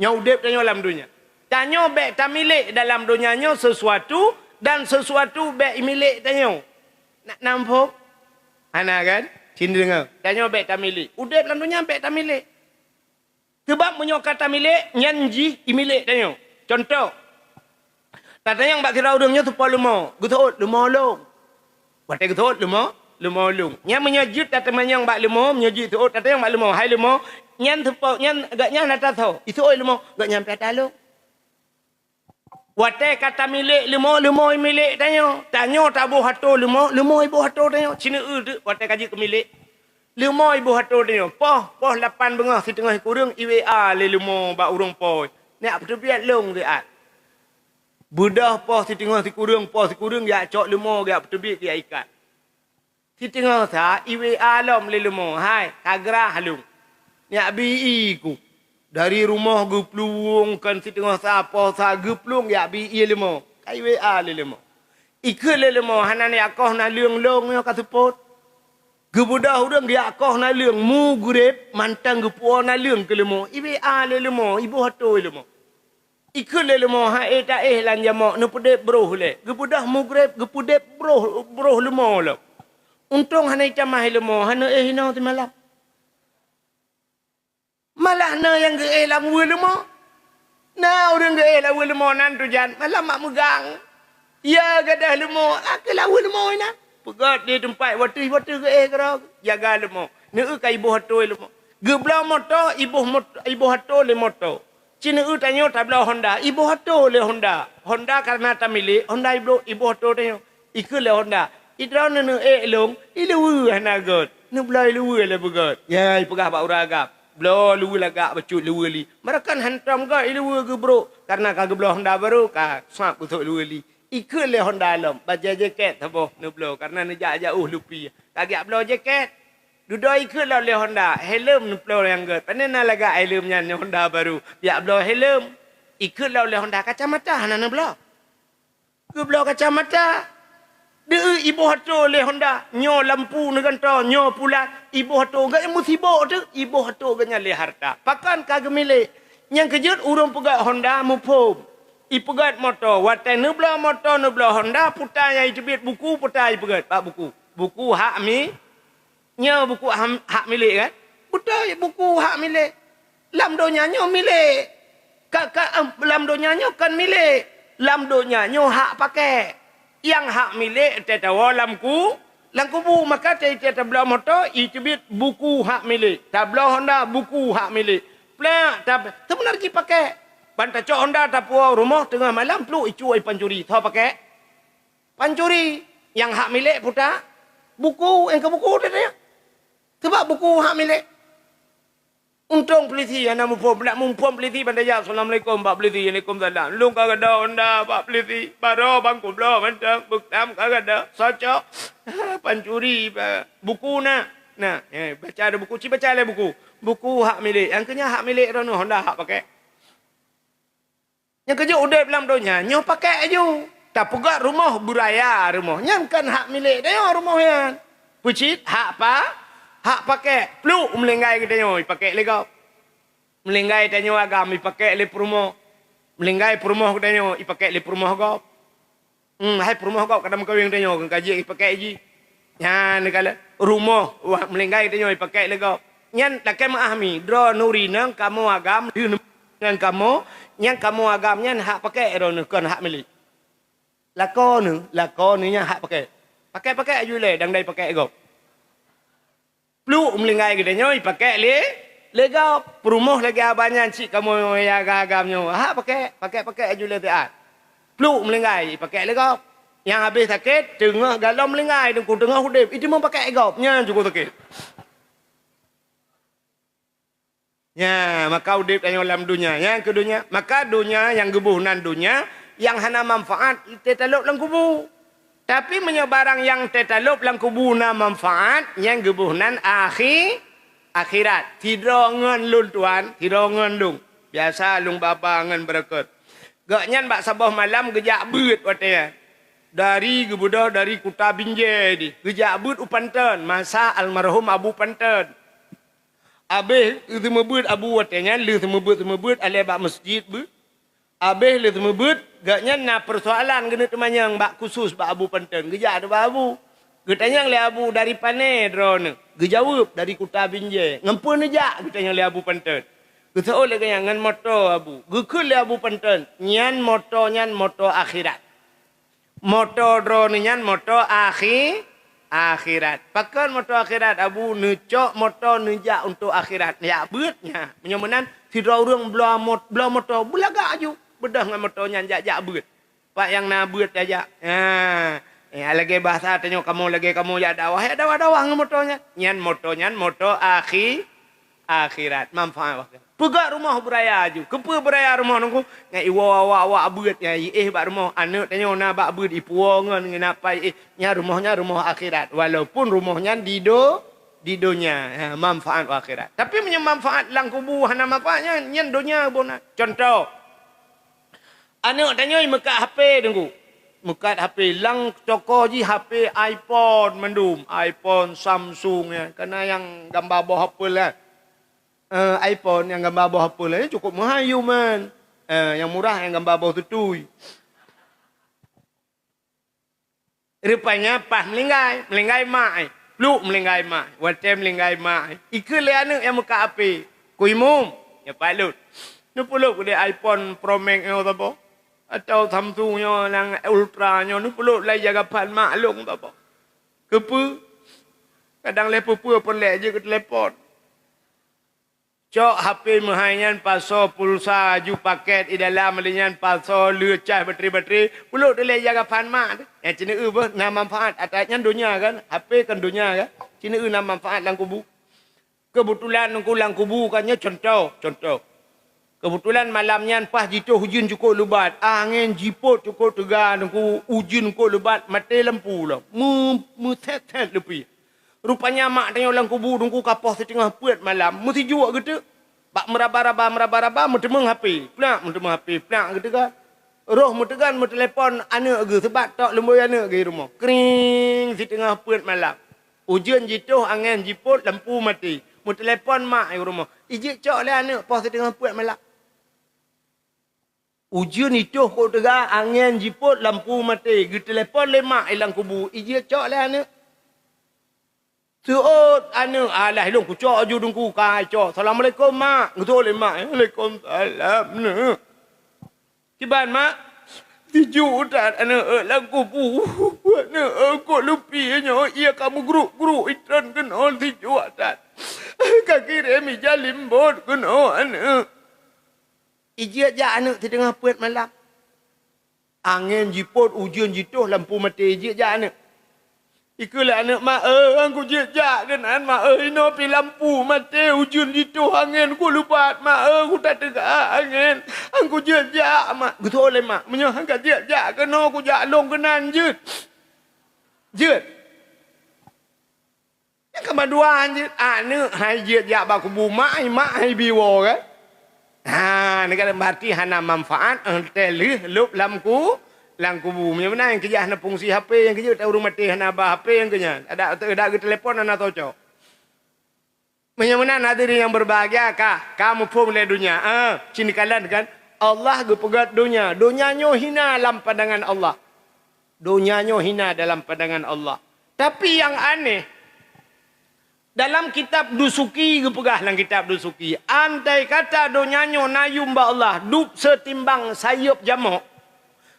Nyaudep tanya dalam dunia. Tanya bek tak milik dalam dunianya sesuatu dan sesuatu bek milik tanya. Nak nampak? Ana kan? Sini dengar. Tanya bek tak milik. Udep dalam dunia bek tak milik. Sebab menyokat tak milik nyanji milik tanya. Contoh. Tanya yang bak kira orangnya tu pa lemah. Gutut lemah long. Batai gutut lemah. Lemah lung. Yang menyajut kata yang bak lemah, menyajut tu kata yang bak lemah, hai lemah, nyan tepok nyan agaknya nata tahu. Itu oi lemah, gak nyampe taluk. Watai kata milik lemah milik tanya. Tanya tak bu hato lemah ibu hato tanya. Cina tu watai kaji ke milik. Lemah ibu hato tanya. Poh 8 bengah si tengah kurang IWA le lemah bak urang poi. Nak berbiat long dia. Budah poh si tengah si kurang ya cok lemah ya berbiat dia ikat. Si tengah sa IWA lom lelemo hai kagrah halung nyak bi ku dari rumah gu pluungkan si tengah sa apa sa gu pluung ya bi lemo IWA lelemo ikut lelemo hanan ya koh na leung long yo kasupot gu budah urang dia koh na leung mu gurep mantang gu puo na leung ke lemo IWA lelemo ibu hato lemo ikut lelemo ha eta lan jamo nu pede bro le gu budah mu gurep gu pede bro lemo lo. Untung hana ita mahilmo, hana hina ti malam. Malah na yang ge lam wilmo. Na orang ge lam wilmo nan tu jan, malam mak megang. Ya gadah lemo, akala wilmo ina. Pegat di tempat watu ge kira jaga lemo. Ne kai ibu hato lemo. Gebla moto ibu hato le moto. Cina tanyo tabla Honda, ibu hato le Honda. Honda karena ta milik, Honda ibu hato tanyo. Ikut le Honda. Idra nene long, ilu hana god. Nu blai lu le begot. Ya, pegah bak uragap. Blo lu lagak becut lu li. Merakan hantam ga ilu ge bro. Karena ka geblo Honda baru ka sap utuk lu li. Ikut le Honda lom. Baca jaket tabo nu blo karena ne jauh lupi. Kagak blo jaket. Dudoi ikut le Honda. Helm nu blo yang god. Panena lagak helmnya Honda baru. Ya blo helm. Ikut le Honda kacamata hana nu blo. Geblo kacamata. Dia ibu hato le Honda nyo lampu neganta nyo pulat ibu hato gak musibah tu ibu hato ganya le harta pakan kagak milik yang kejut urang pegat Honda mupom ipegat motor watai nebla motor nebla Honda putai itu biat buku putai pegat pak buku hak mi nyo buku hak milik kan putai buku hak milik lam donya nyo milik kakak lam donya nyo kan milik lam donya nyo hak pakai yang hak milik tetawa lamku bu maka teta belah motor itu bit buku hak milik tabla Honda buku hak milik plak tab sebenar ki pakai banta cok Honda tapua rumah tengah malam plu icu ai pancuri tho pakai pancuri yang hak milik puta buku yang ke buku dia sebab buku hak milik. Untung polisi yang nak mumpom polisi bandaya assalamualaikum pak polisi waalaikumsalam lu kagak ada Honda pak polisi baru bangku blo mantap buktam kagak ada socok pancuri buku nah baca ada buku baca le buku hak milik yang kenya hak milik rono Honda hak pakai yang kerja udah dalam donya nyo pakai aju Tak pegak rumah beraya rumah. Yang kan hak milik dia rumah yang. Pucit hak apa? Hak pakai peluk melenggai kita nyo pakai legap. Melenggai tanyo agam pakai le rumah. Melenggai rumah kita nyo pakai le rumah gap. Hai rumah gap kadang kawin kita nyo kaji pakai ji. Ya negala rumah melenggai kita nyo pakai le gap. Nyan takkan mengahmi dro nuri nang kamu agam dengan kamu yang kamu agamnya hak pakai ro kan hak milik. Lakon ni nya hak pakai. Pakai aja le dang dai pakai gop. Peluk melenggai kita nyo pakai le gop. Perumah lagi abanyan cik kamu ya agamnya. Hak pakai aja le taat. Peluk melenggai pakai le gop. Yang habis sakit tengah galau melenggai tengah hudip itu mau pakai gop nya juga sakit. Ya, maka udip dalam dunia. Yang kedua, maka dunia yang gebuhnan dunia yang hana manfaat tetalop lang kubu. Tapi menyebarang yang tetalop lang kubu na manfaat yang gebuhnan akhirat. Tidongan lun tuan, tidongan lung. Biasa lung bapa ngan bereket. Gaknyan bak sabah malam gejak beut watnya. Dari gebudah dari Kuta Binjai di. Gejak beut upanten masa almarhum Abu Panten. Abih itu mebut abu watenya lu semebut ale bak masjid bu. Abih lu semebut gaknya na persoalan kena temanyang bak khusus bak Abu Panten. Geja ada abu. Getanya le abu dari pane drone. Gejawab dari Kuta Binjai. Ngempun aja getanya le Abu Panten. Geso le gaya ngan moto abu. Gekul le Abu Panten. Nyan moto akhirat. Moto drone nyan moto akhirat. Pakan motor akhirat abu necok motor nejak untuk akhirat. Ya beutnya. Menyemenan tidak orang belah motor belaga aju. Bedah dengan motornya jak beut. Pak yang na beut aja. Ya lagi bahasa tanya kamu ya dakwah dengan motornya. Nyan motor akhirat. Manfaat. Pegak rumah beraya aju. Kepa beraya rumah nunggu. Ngai awak beut ya. Bak rumah anak tanya na bak beut ipuangan ngapa nya rumah akhirat. Walaupun rumahnya di dunia. Ya, manfaat akhirat. Tapi punya manfaat lang kubu hana manfaatnya nyen dunia bona. Contoh. Anak tanya mekat HP tunggu. Mekat HP lang toko ji HP iPhone mendum. iPhone Samsung ya. Karena yang gambar bawah apa lah. iPhone yang gambar bawah apa lah cukup mahayu man. Yang murah yang gambar bawah tutui. Rupanya pas melinggai mak. Peluk melinggai mak. Watem melinggai mak. Ika le anak yang muka api. Kuimum. Ya palut. Ni peluk dia iPhone Pro Max yang apa? Atau Samsung yang Ultra ni peluk lai jaga pan mak long apa? Kepa. Kadang lepo pun lek je ke telefon. Cok HP mahayan pasal pulsa ju paket di dalam melinya pasal lecah bateri peluk dia jaga pan mak yang cina bah na manfaat atasnya dunia kan HP kan dunia kan cina na manfaat lang kubu kebetulan nungku lang kubu kannya contoh kebetulan malamnya pas jitu hujan cukup lebat angin jiput cukup tegar nungku hujan cukup lebat mati lampu lah tet lebih. Rupanya mak tanya orang kubu nunggu kapal setengah puat malam. Mesti jual gitu. Bak meraba-raba, mentemeng HP. Plak gitu kan. Roh mentegan, mentelepon anak ke. Sebab tak lembut anak ke rumah. Kering setengah puat malam. Ujian jituh, angin jiput, lampu mati. Mentelepon mak ke rumah. Ijik cok lah anak, pas setengah puat malam. Ujian itu kau tegar, angin jiput, lampu mati. Gitu telepon le mak ilang kubu. Ijik cok lah anak. Suot anu alah long kucok aju dungku kacok. Assalamualaikum mak. Betul mak. Waalaikumsalam. Kiban mak. Tiju utat anu lagu pu. Anu kok lupinya ia kamu guru itran kenal tiju utat. Kaki remi jalim bot kenal anu. Ijia ja anu setengah puat malam. Angin jiput ujian jituh lampu mati ijia ja anu. Ikulah anak mak aku jejak kenan mak ino pi lampu mati ujun itu angin ku lupa mak aku tak tegak angin aku jejak mak betul le mak menyo angkat jejak kena aku jak long kenan jut yang kebaduan jut anak hai jejak ba ku bu mak hai biwo kan ha ni kan berarti hana manfaat telih lup lamku Lang kubu punya mana yang kerja hana fungsi HP yang kerja tahu rumah teh hana bah HP yang kerja. Ada ke telefon hana tocok. Menyamanan hadirin yang berbahagia kah? Kamu pun melihat dunia. Sini kalian kan. Allah gepegat dunia. Dunianya hina dalam pandangan Allah. Dunianya hina dalam pandangan Allah. Tapi yang aneh. Dalam kitab Dusuki gepegah dalam kitab Dusuki. Andai kata dunianya nayum ba Allah. Dup setimbang sayup jamuk.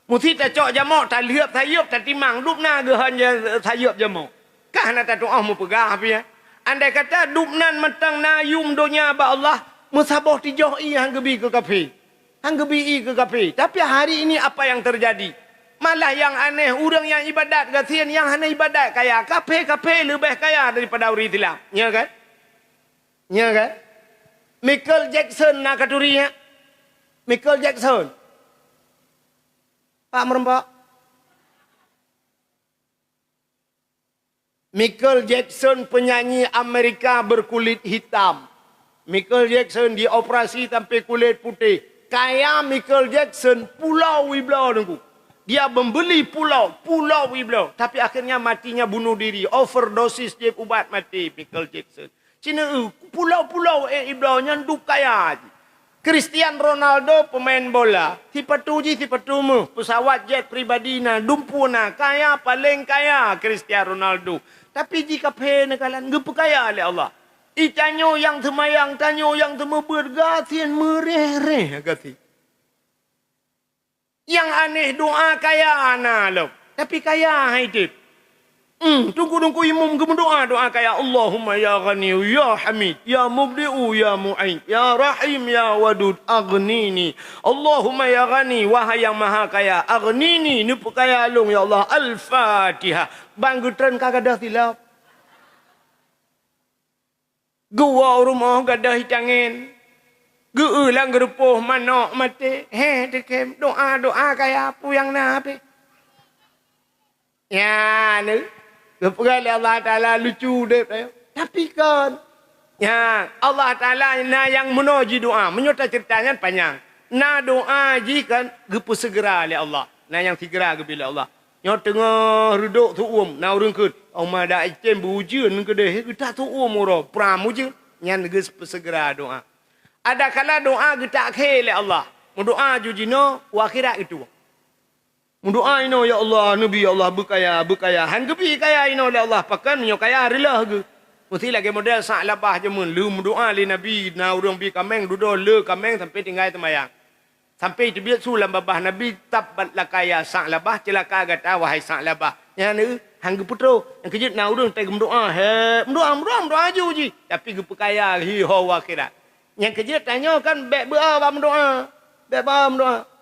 Mesti tak cok jamuk. Tak lihat sayup. Tak timang. Dup na hanya sayup jamuk. Kah nak tak doa mu pegah apa ya? Andai kata dupnan mentang nayum dunia ba Allah, musabah tijoh hang gebi ke kafe. Hang gebi ke kafe. Tapi hari ini apa yang terjadi? Malah yang aneh, orang yang ibadat kasihan yang hanya ibadat kaya. Kafe lebih kaya daripada orang Islam. Ya kan? Ya kan? Michael Jackson nak katuri ya? Michael Jackson. Pak merempak. Michael Jackson penyanyi Amerika berkulit hitam. Michael Jackson dioperasi sampai kulit putih. Kaya Michael Jackson pulau Wiblau nunggu. Dia membeli pulau Wiblau. Tapi akhirnya matinya bunuh diri. Overdosis dia ubat mati Michael Jackson. Cina pulau-pulau Wiblau nyanduk kaya. Cristiano Ronaldo pemain bola. Tipatu mu. Pesawat jet pribadi na. Dumpuna. Kaya paling kaya Cristiano Ronaldo. Tapi jika pena kalian gepekaya oleh Allah. Itanyo yang semayang, tanyo yang temebut, gasian mereh-reh gasi. Yang aneh doa kaya ana lo. Tapi kaya hidup. Tunggu imam doa kaya Allahumma ya Ghani, ya Hamid, ya Mubdi'u, ya Mu'in, ya Rahim, ya Wadud, aghnini. Allahumma ya Ghani, wahai yang maha kaya, aghnini, ni kaya long ya Allah. Al-Fatihah. Banggutan kagadah silap. Gua rumah gadah hitangin. Geulang gerupuh manok mati. Dekem doa kaya apa yang nabi. Ya, ni. Kepada Allah Ta'ala lucu dia. Tapi kan. Ya, Allah Ta'ala yang menuju doa. Menyerta ceritanya panjang. Na doa je kan. Gepu segera oleh Allah. Na yang segera bila Allah. Yang tengah reduk tu na orang ke. Oma dah item bujian ke deh. Kita tu orang. Pramu je. Yang segera doa. Ada kala doa kita akhir oleh Allah. Doa jujino. Wakhirat itu. Doa ino ya Allah, Nabi ya Allah berkaya. Han gebi kaya ino oleh Allah. Pakan menyo kaya rela ke. Mesti lagi model sak labah je mun. Lu doa li Nabi na urang bi kameng duduk le kameng sampai tinggal temayang. Sampai terbiat sulam babah Nabi tabat la kaya sak labah celaka gata wahai sak labah. Ya ni hang geputro yang kejut na urang tai doa he. Doa ju ji. Tapi gepe kaya hi ho akhirat. Yang kejut tanya kan bek ba doa. Bek ba doa.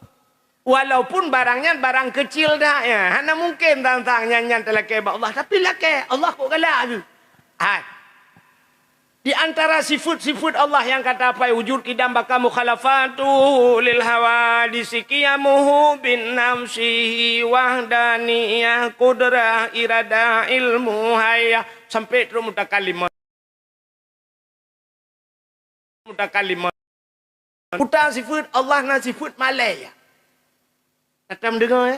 Walaupun barangnya barang kecil dah ya. Hana mungkin tentang nyanyian terlakai Allah. Tapi lakai. Allah kok galak tu. Di antara sifat-sifat Allah yang kata apa? Wujud idam baka mukhalafatu lil hawa disikiyamuhu bin nafsihi wahdaniyah kudrah irada ilmu hayah. Sampai terus mutakalimat. Putar sifat Allah na sifat malaya. Natam dengar ya.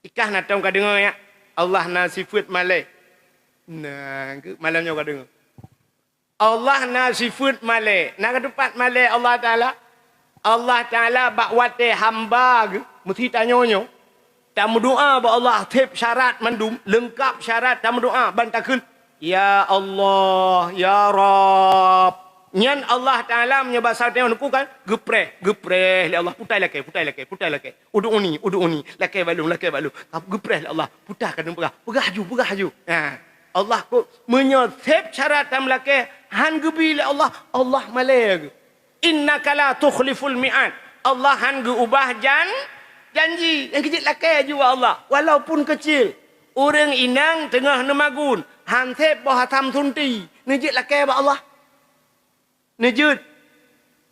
Ikah natam ka dengar ya. Allah na sifat malai. Nah, malamnya ka dengar. Allah na sifat malai. Nak tempat malai Allah Taala. Allah Taala bak wate hamba mesti tanyonyo. Tamu doa ba Allah tip syarat mandum lengkap syarat tamu doa bantakun. Ya Allah, ya Rabb. Nyan Allah Ta'ala menyebasar tengok nuku kan. Gepreh. Allah putai lakai. Udu'uni. Lakai balu. Gepreh Allah. Putahkan pegah. Pegah haju. Allah kok menyetep syarat tam lakai. Han gebi Allah. Allah malayag. Innaka la tukhliful mi'ad. Allah han ge ubah janji. Yang kecil lakai juga Allah. Walaupun kecil. Orang inang tengah nemagun. Han tep boh hatam tunti. Nejit lakai ba Allah. Nejut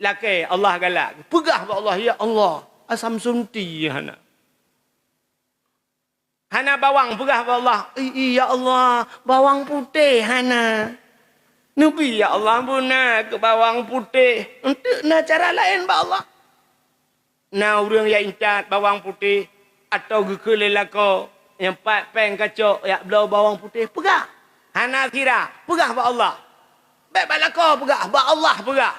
lakai Allah galak. Pegah ba Allah ya Allah. Asam sunti hana. Hana bawang pegah ba Allah. Ya Allah, bawang putih hana. Nabi ya Allah buna ke bawang putih. Untuk na cara lain ba Allah. Na urang ya incat bawang putih. atau gekele lako yang pat peng kacok yak belau bawang putih pegah. Hanathira pegah ba Allah. Baik balako pegah ba Allah pegah.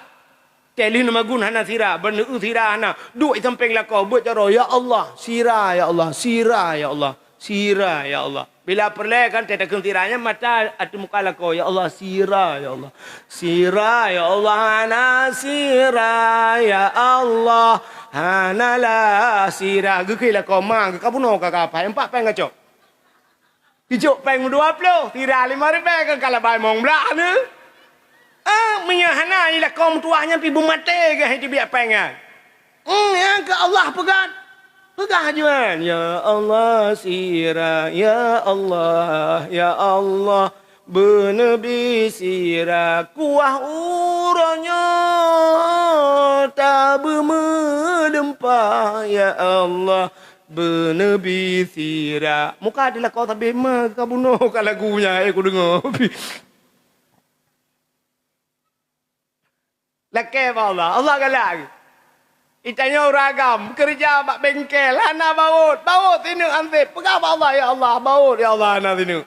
Teli nama gun hanathira benda uthira hana duit samping lako buat cara ya Allah, sira ya Allah, sira ya Allah, sira ya Allah. Bila perle kan tak takun tiranya mata atu muka lako ya Allah, sira ya Allah, sira ya Allah, hana sira ya Allah, hana la sira gekei lako mang kabuno kakapa empat peng kacok. Kicok peng 20, tira 5 kan kalau bai mong belak ni. Menyahana ni lako tuahnya pi bumate ke hati biak pengan. Yang ke Allah pegat. Pegah juan. Ya Allah sira, ya Allah, ya Allah. Bernabi sira, kuah uranya tak bermedempah, ya Allah. Bernabi sira. Muka adalah kau tak bema, kau bunuh kat lagunya. Aku dengar. Lakai Allah, Allah galak. Itanya ragam, kerja mak bengkel, hana baut tinu ansip. Pegah Allah ya Allah, baut ya Allah hana tinu.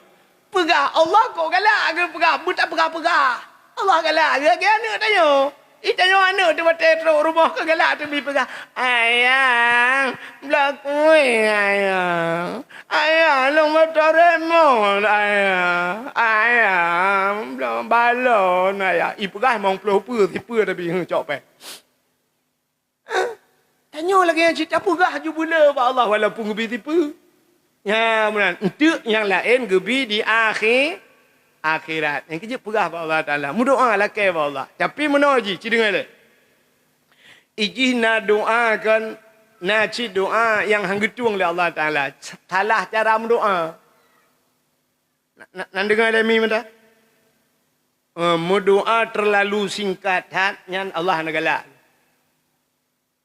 Pegah Allah kok galak ke pegah, buta pegah. Allah galak ke anak tanya. Itanya anak tu batai teruk rumah ke galak tu bi pegah. Ayang, belakui ayang. Ayang long motoremon ayang. Ayang, belum balon ayang. Pegah mong pelopur tipu tapi cok pe. Tanya lagi yang cerita pegah je pula pak Allah walaupun gebi tipu. Ya benar. Untuk yang lain gebi di akhirat. Yang kerja pegah pak Allah Taala. Mu doa lakai pak Allah. Tapi menaji ci dengar le. Iji na doakan na ci doa yang hang getung oleh Allah Taala. Salah cara mendoa. Nak dengar le mi mata? Doa terlalu singkat yang Allah nak galak.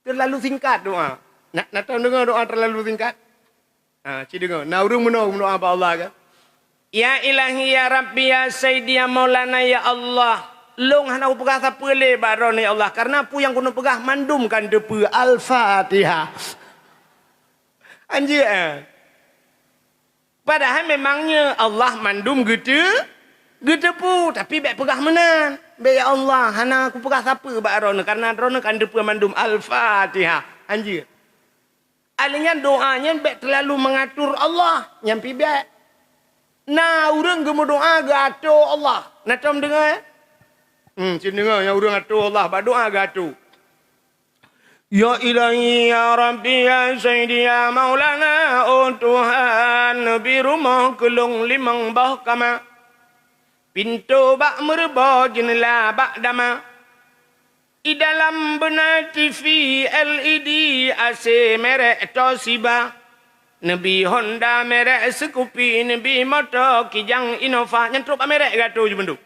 Terlalu singkat doa. Nak tahu dengar doa terlalu singkat? Cik dengar. Nak urung menang doa apa Allah kan? Ya ilahi ya Rabbi ya Sayyidi ya Maulana ya Allah. Long hana pegah siapa le baron ya Allah. Karena pu yang kuno pegah mandumkan depa Al-Fatihah. Anjir Padahal memangnya Allah mandum gitu. Gitu pu. Tapi baik pegah menan. Baik ya Allah, hana aku pegah siapa baron karena drone kan depa mandum Al-Fatihah. Anjir. Alingnya doanya baik terlalu mengatur Allah, nyampi baik. Nah, urang gemu doa gato Allah. Nak tahu dengar? Cik dengar yang urang gato Allah, ba doa gato. Ya ilahi ya Rabbi ya Sayyidi ya Maulana, oh Tuhan, Nabi rumah kelung limang bah kama. Pintu bak merba jendela bak dama. Di dalam benar TV LED AC merek Toshiba. Nabi Honda merek Scoopy. Nabi motor Kijang Innova. Nyentruk merek gato je bentuk.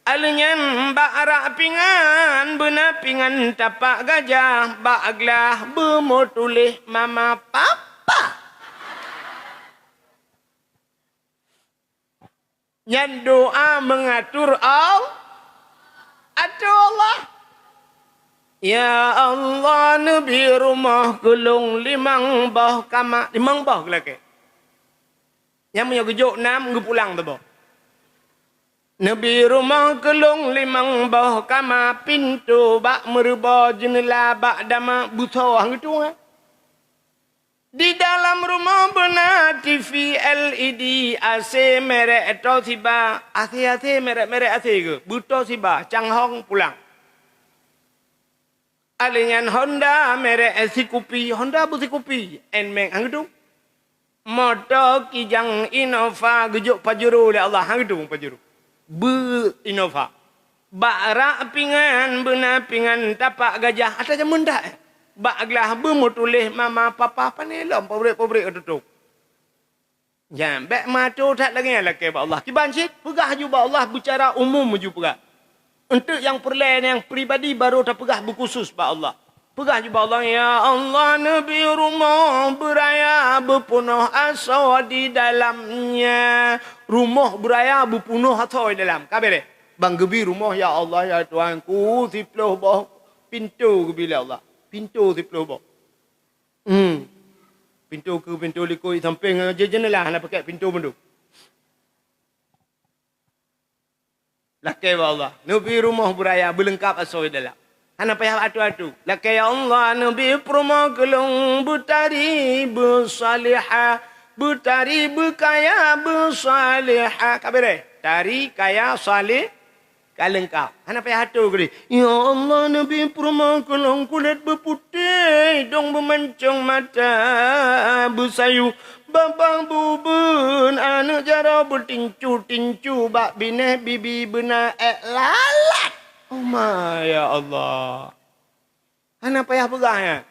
Alenyan bak arak pingan. Benar pingan tapak gajah. Bak aglah bermotulih mama papa. Yang doa mengatur Allah. Ya Allah Nabi rumah gelung limang bah kamar. 5 bah ke laki. Yang punya gejuk 6 ke pulang tu bah. Nabi rumah gelung limang bah kamar. Pintu bak merubah jendela bak dama buta hang itu kan. Di dalam rumah benar TV LED AC merek Toshiba. AC merek AC ke? Buta Toshiba Changhong pulang. Alinyan Honda merek Scoopy. Honda bu Scoopy. Nmax hang itu. Motor Kijang Innova gejuk Pajero oleh Allah hang itu Pajero. Innova. Barak pingan benar pingan tapak gajah atas jamun dak. Bak aglah bermotulih mama papa panelom pobrik tutup. Jangan bek matu tak lagi laki ba Allah. Kiban sit pegah juga Allah bicara umum ju pegah. Untuk yang perlain yang pribadi baru tak pegah berkhusus ba Allah. Pegah juga Allah ya Allah Nabi rumah beraya berpenuh asa di dalamnya. Rumah beraya berpenuh asa di dalam. Kabeh bang gebi rumah ya Allah ya Tuhanku siploh bah pintu gebi Allah. Pintu di pelubuk. Pintu ke pintu likui samping jendela nak pakai pintu pun tu. Lakai Allah. Nabi rumah beraya berlengkap asoi dalam. Hana payah atu-atu. Lakai Allah nabi rumah kelong butari bersaliha. Butari berkaya bersaliha. Kabere. Tari kaya salih. Kalengkap. Hana payah atu ke dia. Ya Allah nabi rumah kelong kulit berputih. Dong bermancung mata bersayu. Babang bubun anak jara bertincu-tincu bak bineh bibi bena lalat. Oh my ya Allah. Hana payah pegahnya.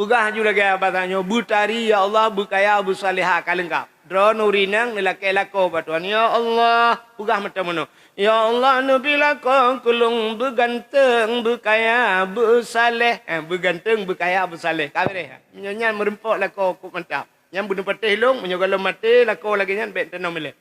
Pegah juga gaya batanya butari ya Allah berkaya bersaliha kalengkap. Dro nurinang lelaki lako batuan ya Allah pegah macam mana. Ya Allah nabi lako kulung berganteng berkaya bersalih. Berganteng berkaya bersalih. Kabeh. Nyanyian merempok lako kuk mantap. Yang bunuh patih long, menyogalam mati, lakau lagi nyan, baik tenang milih.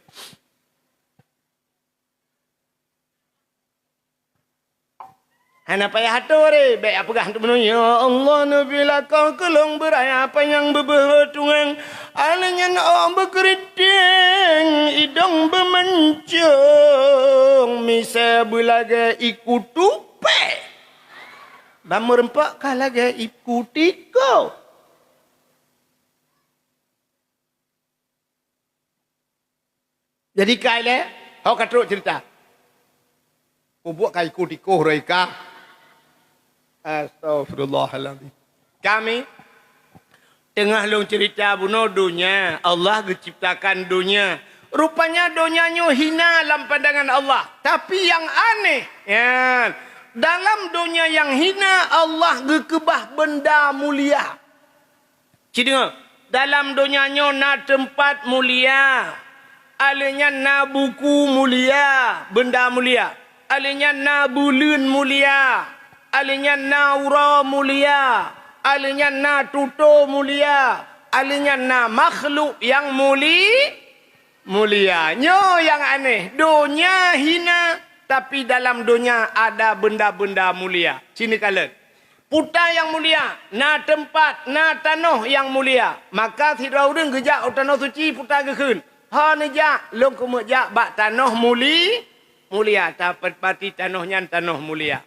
Hana payah hatu re, baik apa gah untuk menunya. Ya Allah, Nabi lakau kelong beraya, apa yang berbetungang. Alanya nak berkeriting, idong bermancung. Misal belaga ikut tupe. Bama rempak kah lagi ikuti kau. Jadi kai le, kau katruk cerita. Kau buat kai ikut mereka. Astagfirullahaladzim. Kami tengah long cerita bunuh dunia. Allah menciptakan dunia. Rupanya dunianya hina dalam pandangan Allah. Tapi yang aneh, ya, dalam dunia yang hina Allah gekebah benda mulia. Cik dengar, dalam dunianya na tempat mulia. Alanya na buku mulia, benda mulia. Alanya na bulan mulia. Alanya na ura mulia. Alanya na tuto mulia. Alanya na makhluk yang mulia. Nyo yang aneh. Dunia hina, tapi dalam dunia ada benda-benda mulia. Sini kalian. Puta yang mulia, na tempat, na tanah yang mulia. Maka tidak urang gejak tanah suci puta gekun. Ha nejak long kumejak bak tanah mulia dapat pati tanahnya tanah mulia.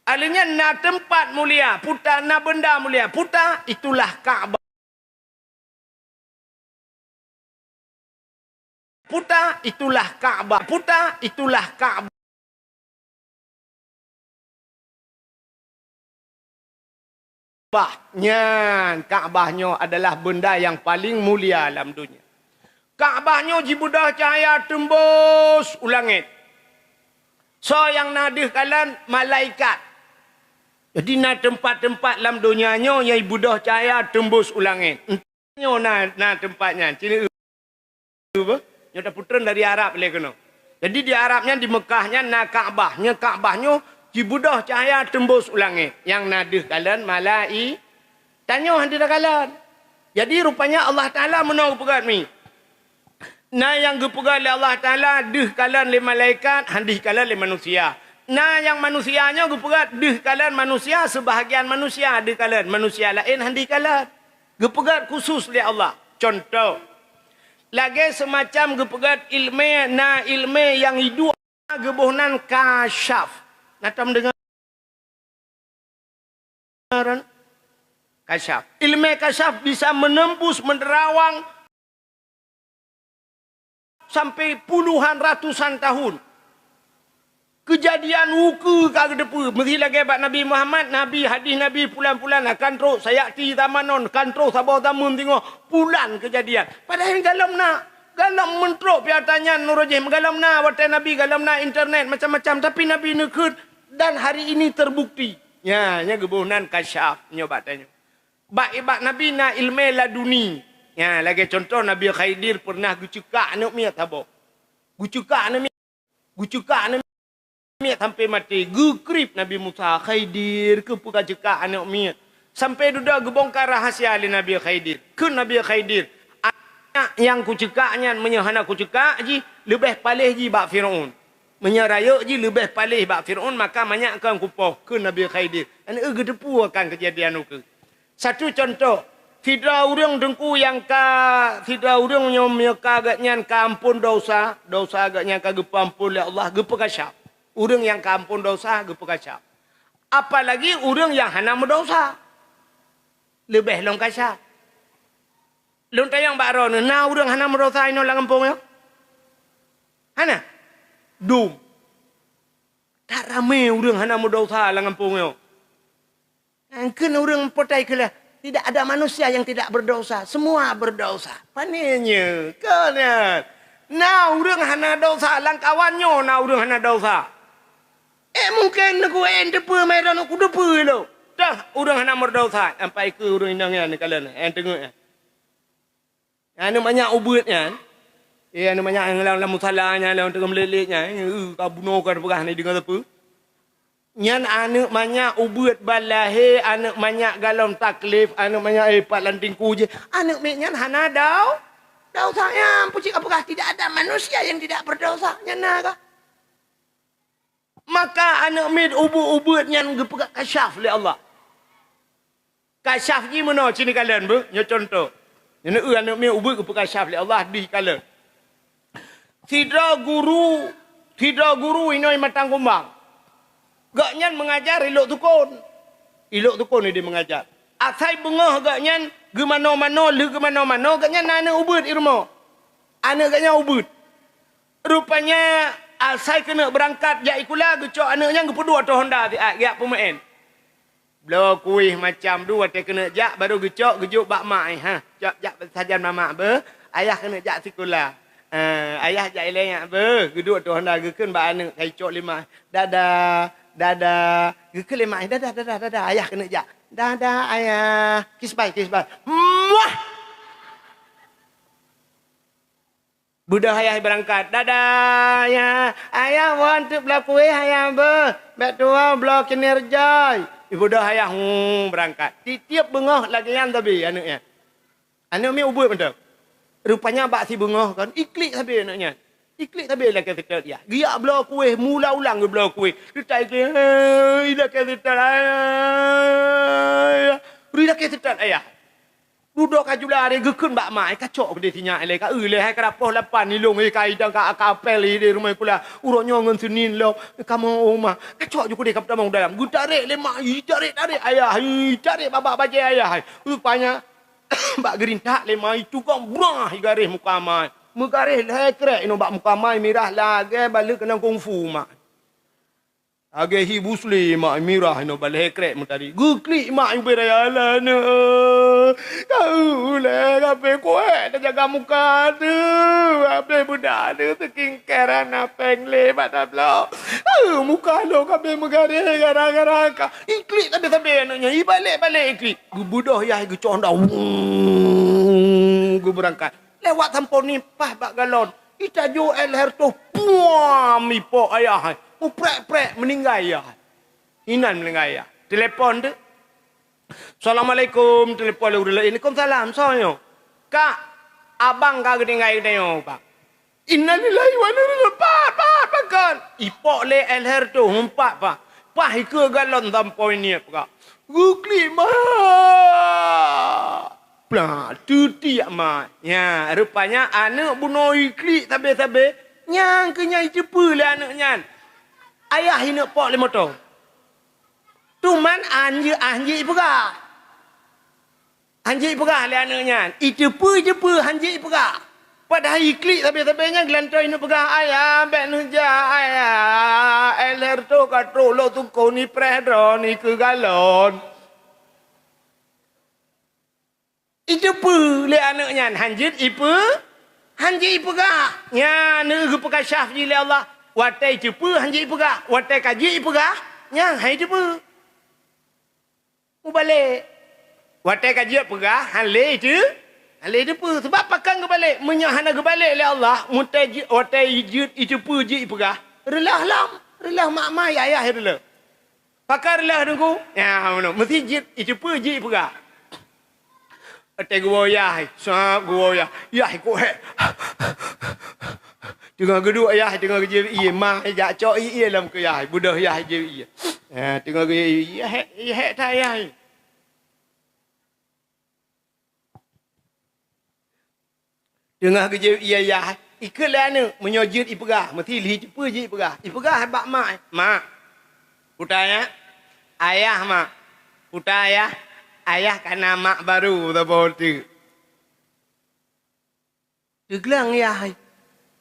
Alanya na tempat mulia, puta na benda mulia. Puta itulah Kaabah. Puta itulah Kaabah. Puta itulah Kaabah. Kaabahnya adalah benda yang paling mulia dalam dunia. Kaabahnya jibudah cahaya tembus ulangit. So yang nadih kalian malaikat. Jadi na tempat-tempat dalam dunianya yang ibudah cahaya tembus ulangit. Entahnya na tempatnya. Cina apa? Nyata putran dari Arab boleh kena. Jadi di Arabnya di Mekahnya na Kaabahnya. Kaabahnya jibudah cahaya tembus ulangit. Yang nadih kalian malaikat. Tanya hadir kalian. Jadi rupanya Allah Ta'ala menang pegat ni. Nah yang gepegat oleh Allah Ta'ala, dih kalian le malaikat, handih kalian le manusia. Nah yang manusianya gepegat, dih kalian manusia, sebahagian manusia, dih kalian manusia lain, handih kalian. Gepegat khusus oleh Allah. Contoh. Lagi semacam gepegat ilmu, nah ilmu yang hidup, gebuhnan kasyaf. Natam dengar. Kasyaf. Ilmu kasyaf bisa menembus, menerawang, sampai puluhan ratusan tahun. Kejadian wuku kagak depu. Mesti lagi bat Nabi Muhammad, Nabi hadis Nabi pulan-pulan akan terus sayati zamanon, kan terus sabar zaman tengok pulan kejadian. Padahal galam mentrok piatanya nurujim galam na watai Nabi galam na internet macam-macam tapi Nabi nekut dan hari ini terbukti. Ya, nya gebunan kasyaf nyobatanya. Bak Nabi na ilmu laduni. Ya, lagi contoh Nabi Khidir pernah gucukak anak miat habok. Gucukak anak miat sampai mati. Gukrip Nabi Musa Khidir ke puka cekak anak miat. Sampai duda gebongkar rahasia oleh Nabi Khidir. Ke Nabi Khidir. Anak yang kucekaknya menyahana kucekak ji lebih palih ji bak Fir'aun. Menyeraya ji lebih palih bak Fir'aun maka banyakkan kupoh ke Nabi Khidir. Anak gedepu akan kejadian itu. Satu contoh. Tidak urang dengku yang tidak urang nyom ka agaknya kampun dosa agaknya ka gepampun ya Allah gepekasyap. Urang yang kampun dosa gepekasyap. Apalagi urang yang hana mendosa. Lebih long kasyap. Long tayang baro na urang hana mendosa ino lang kampung yo. Hana. Dum. Tak ramai urang hana mendosa lang kampung yo. Angkeun urang potai kelah. Tidak ada manusia yang tidak berdosa. Semua berdosa. Panenya. Kanan. Na urang hana dosa. Langkawannya na urang hana dosa. Mungkin aku depa medan aku depa lo. Dah urang hana berdosa. Sampai ke urang indangnya ni kalian. Tengok ya. Anu banyak ubutnya. Anu banyak yang dalam musalahnya. Dalam tengah melelitnya. Kabunokan perah ni dengan apa. Nyan anak banyak ubud balahe, anak banyak galon taklif, anak banyak pat lanting kuje. Anak nyan hana dau. Dosa yang pucik apakah tidak ada manusia yang tidak berdosa? Nyana kah? Maka anak mit ubud nyan gepegak kasyaf oleh Allah. Kasyaf ni mana sini kalian bu? Nya contoh. Nyana anak mit ubud gepegak kasyaf oleh Allah di kalian. Tidak guru ini matang kumbang. Gaknyan mengajar ilok tukun. Ilok tukun ni dia mengajar. Asai bengah gaknyan ge mano-mano le ge mano-mano gaknyan anak ubud irmo. Anak gaknyan ubud. Rupanya asai kena berangkat jak ikula gecok anaknya ge pedua tu Honda ti yak pemain. Belo kuih macam dua te kena jak baru gecok gejuk bak mak ha. Jak sajan mama be, ayah kena jak sekolah. Ayah jak eleng be, geduk tu Honda gekeun bak anak kai cok lima. Dadah. Gekele mak dadah. Ayah kena jak. Dadah ayah. Kiss bye. Muah. Budak ayah berangkat. Dadah ayah. Ayah want to belah kuih ayah ber. Bek tua belah kinerja. Budak ayah berangkat. Tiap bengah lagi yang tapi anaknya. Anak ni ubud betul. Rupanya bak si bengah kan. Iklik habis anaknya. Iklik tapi lah kata dia. Giak belah kuih, mula ulang ke belah kuih. Dia tak iklik. Dah kata ayah. Dah kata ayah. Duduk kajulah dia gekun bak mai kacok dia tinyak le ka le hai kerapoh lapan ni long kai dang ka kapel di rumah pula. Urangnya ngan senin lo kamu rumah. Kacok juga dia kapta mau dalam. Gu tarik le mak, tarik ayah. Tarik babak baje ayah. Rupanya bak gerintak le mai tukang brah garis muka mai. Mukarih lah krek ino bak muka mai mirah lagi balik kena kungfu mak. Age hi busli mak mirah ino balik krek mutari. Guklik mak ibu raya no. Kau le kape kuat dah jaga muka tu. Ape budak tu teking keran apeng le pada blau. Muka lo kape mukarih gara-gara ka. Iklik tapi anaknya balik iklik. Budak ya gecon dah. Gu berangkat. Lewat tampon ni pah bak galon. Kita jo elher tu puam ipo ayah. Prek meninggal ayah. Inan meninggal ayah. Telepon tu. Assalamualaikum telepon lu dulu. Waalaikumsalam soyo. Kak abang kak meninggal yo pak. Innalillahi wa inna ilaihi raji'un. Kan ipo le elher tu humpak pak. Pah ke galon tampon ni pak. Gukli mah. Plah, tu tiak mak. Ya, rupanya anak bunuh iklik tabe-tabe. Nyang kenyai cepu lah anaknya. Ayah ini pok lima tu. Tuman anji pegah. Anji pegah lah anaknya. Cepu anji pegah. Pada iklik tabe-tabenya gelantar ini pegah. Ayah, bek nuja ayah. Eler tu katro lo tu kau ni predro ni ke galon. Ijepu le anaknya hanjit ipu ga nya ne ipu ka syaf ji le Allah watai jepu hanjit ipu ga watai kaji ipu ga nya hai jepu ubale watai kaji ipu ga hale jepu sebab pakang ke balik menyahana ke balik le Allah mutai watai ijepu ji ipu ga relah mak mai ayah relah pakar relah dengku ya mesti ijepu ji ipu ga Ate gua yah, sab gua yah, ku he. Tengah kedua yah, tengah kerja iya mah, jak cok iya dalam ke yah, budak yah je iya. Tengah kerja iya he tak yah. Dengar kerja iya ikut lah ni menyojut ipegah mesti li cepa je ipegah bak mak putanya ayah mak putaya ayah kana mak baru ta botu Teglang ya hai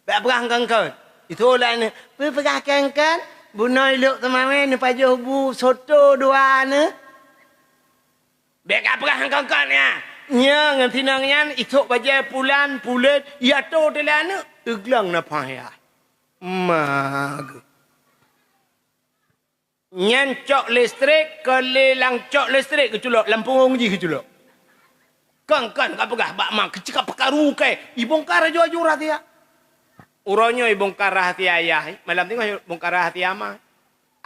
bak perang kan itu lah ni perang kan bunoi luk temamen ni pajuh bu soto dua ni bek perang kan ya nya ngan tinangnya ikut baca pulan pulet ya to delana teglang na paya mag nyan cok listrik ke lelang cok listrik ke culok lampung ji ke culok kan kapagah bak mak kecik pekaru ke ibongkar jo jurat ya uronyo ibongkar hati ayah malam tengok bongkar hati ama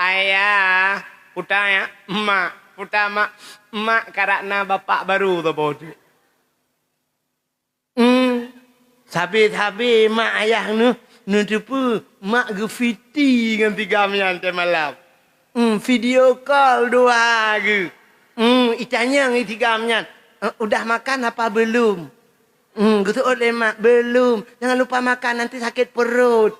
ayah putaya mak utama mak karakna bapak baru tu bodoh. Sabi mak ayah nu tu mak gufiti dengan 3 mian malam. Video call 2 ge. Itanya ngi 3 mian. Udah makan apa belum? Gitu oleh mak belum. Jangan lupa makan nanti sakit perut.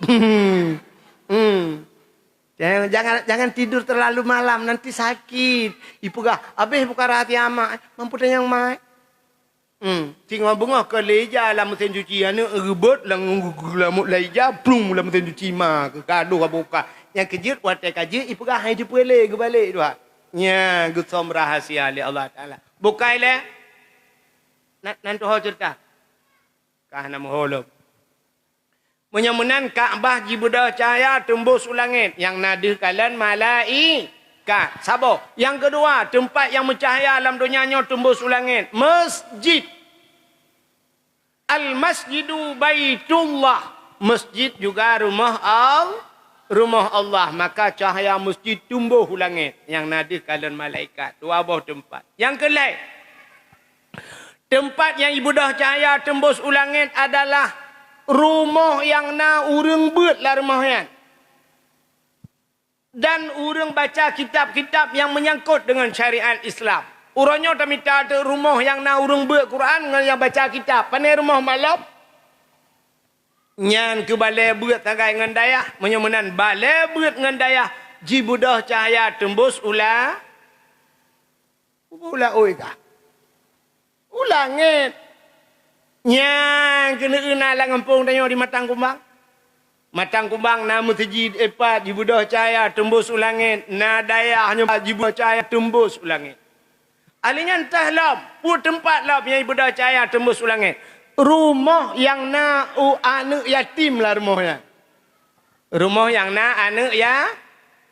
Jangan tidur terlalu malam nanti sakit. Ipugah habis buka hati amak mampu yang mai. Tinggal bunga ke leja lah mesin cuci anu rebut lang lamut leja plum lah mesin cuci ma ke gaduh buka. Yang kejut watai kaji ipugah hai dipele ke balik tu. Nya gusom rahasia li Allah Taala. Bukai le. Nanti ho cerita. Kah nama holop. Menyamunan Kaabah jibudah cahaya tembus ulangit. Yang nadi kalian malaikat. Sabar. Yang kedua, tempat yang mencahaya alam dunianya tembus ulangit. Masjid. Al-masjidu baitullah. Masjid juga rumah Allah. Maka cahaya masjid tumbuh ulangit. Yang nadi kalian malaikat. 2 buah tempat. Yang kelai. Tempat yang ibudah cahaya tembus ulangit adalah rumah yang na urang buat lah rumahnya. Dan urang baca kitab-kitab yang menyangkut dengan syariat Islam. Urangnya tak minta ada rumah yang na urang buat Quran dengan yang baca kitab. Pandai rumah malam. Nyan ke balai buat tagai dengan dayah. Menyemenan balai buat dengan dayah. Jibudah cahaya tembus ulah. Ulah oi kah? Ulangit. Yang kena lah ngampung tanya di Matang Kumbang. Matang Kumbang nama sejid epat jibudah cahaya tembus ulangit. Na dayahnya jibudah cahaya tembus ulangit. Alinya entah lah. Pun tempat lah yang jibudah cahaya tembus ulangit. Rumah yang na anak yatim lah rumahnya. Rumah yang na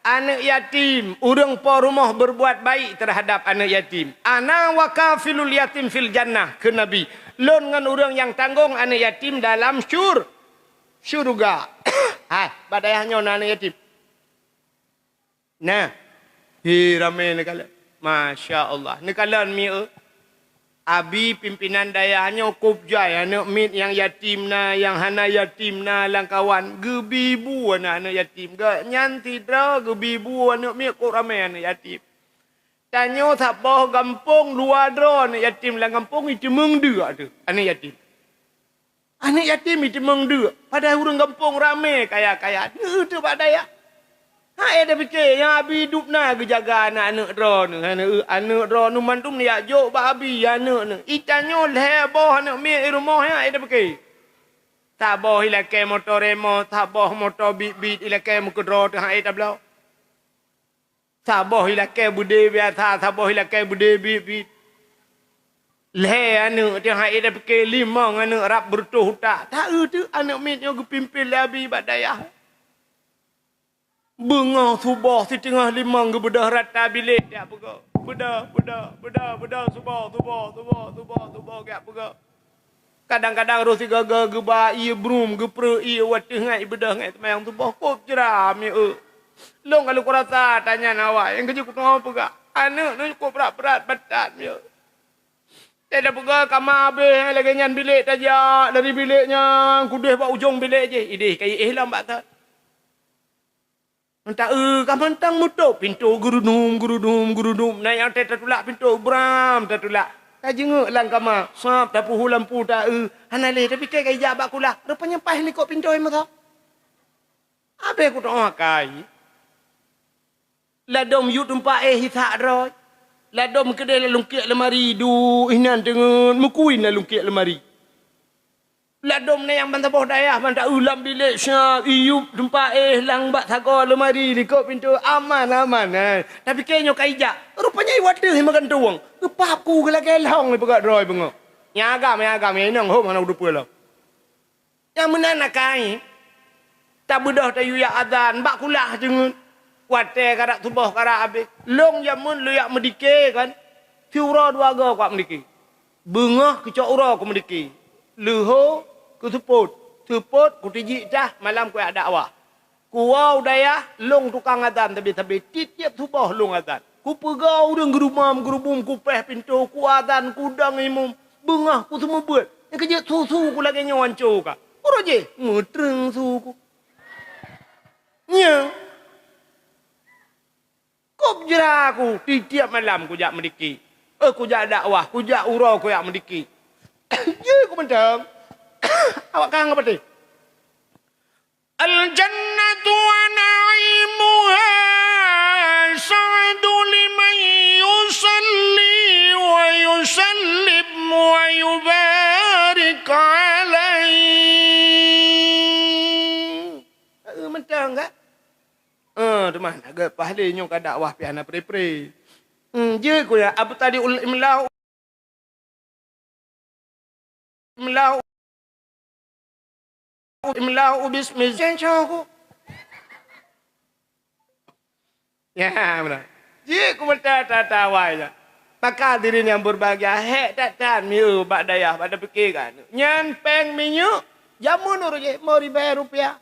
anak yatim. Urang po rumah berbuat baik terhadap anak yatim. Ana wa kafilul yatim fil jannah ke Nabi. Lon dengan orang yang tanggung anak yatim dalam syurga. Hai, badayahnya anak yatim. Nah, ramai negala. Masya Allah. Negala ni abi pimpinan dayahnya kubjai anak mit yang yatim na, yang hana yatim na lang kawan. Gebibu anak yatim. Nyanti dra gebibu anak mit kok ramai anak yatim. Tanya tak boh kampung luar drone yatim lang kampung itu mengdua tu anak yatim. Anak yatim itu mengdua. Pada orang kampung ramai kaya-kaya. Tu pada ya. Ada fikir yang abi hidup na jaga anak drone. Anak drone mantum ni ajok ba abi anak ni. Itanyo leboh anak mi rumah ya ada fikir. Tak boh ilakai motor remo, tak boh motor bit ilakai muka drone tu ada belau. Saboh ilakai bude biasa, saboh ilakai bude bit. Leh anak dia hai dah pakai 5 anak rap bertuh tak. Tak tu anak mitnya kepimpin labi badayah. Bengah subuh si tengah 5 ke bedah rata bilik dia apa Bedah subuh gak apa Kadang-kadang rosi gaga geba ia brum gepre ia watih ngai bedah ngai temayang subuh kop jeram ya. Long kalau kau rasa tanya nawak yang kerja kau tahu apa gak? Anak ni kau berat badan dia. Tidak pegah kamar habis lagi nyan bilik tajak dari biliknya kudih buat ujung bilik je. Idih kayak lambat tak. Entah kamu tang mutuk pintu gurudum. Nah yang tertulak pintu bram tertulak. Tak jenguk lang kama. Sap tapu lampu tak hanale tapi kai kai jabak kula. Rupanya pah likok pintu emang tau. Abe aku tak kai. Ladom yu tempat hitak roy. Ladom kedai lungkik lemari du inan dengan mukuin lungkik lemari. Ladom ni yang bantah bawah dayah bantah ulam bilik syab iyup tempat lang bak thago lemari likok pintu aman. Tapi kayaknya kaijak rupanya iwat deh makan tuang kepap ku kala kelong ni pegat roy bengok nyagam yang ho mana udah pula yang menana kai tak bedah tayu ya adan bak kulah jengun wate karak tubuh karak abe long jamun lu yak medike kan tiura dua ga kuat medike bengah kecok ura ku medike leho ku tuput ku tijik dah malam ku ada awah ku wau daya long tukang adan tapi tiap tubuh long adan ku pegau dengan gerumam ku peh pintu ku adan ku dang imum bengah ku semua buat yang kerja susu ku lagi nyawancu ka ora je mutreng suku nya kop jera aku tiap malam ku jak mendiki ku jak dakwah ku jak urau ku jak mendiki je ku mentang awak kang apa teh al jannatu wa na'imuha sa'du liman yusalli wa yusallim wa yubarik alaihi mentang tak tu mana agak pahalanya ka dakwah piana pre-pre je ku ya abu tadi imlau bismi sencho ya benar je ku bertata wai maka diri yang berbahagia hek tak miu bak dayah pada fikir kan nyan peng minyu jamun je mau rupiah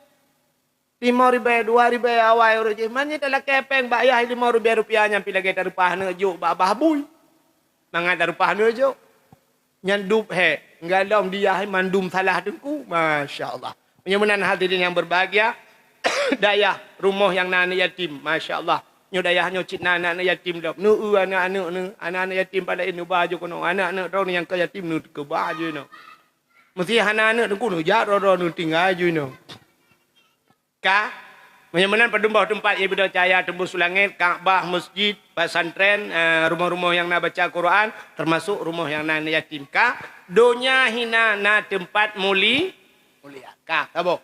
5,000 2,000 awal orang je mana tak kepeng bak ayah 5,000 rupiah yang pilih kita rupah ne juk bak bahbui mangat rupah ne juk nyan dup he ngalom dia mandum salah dengku masya-Allah menyamanan hadirin yang berbahagia dayah rumah yang nan yatim masya-Allah nyo dayah nyo cit anak yatim dak nu anak-anak yatim pada ini baju kono anak-anak ro yang ke yatim nu ke baju no mesti anak-anak dengku nu jar ro nu tinggal ju no ka menyamanan pedumbah tempat ibadah cahaya tembus langit Kaabah masjid pesantren rumah-rumah yang nak baca Quran termasuk rumah yang nan yatim ka donya hina na tempat mulia ka tabo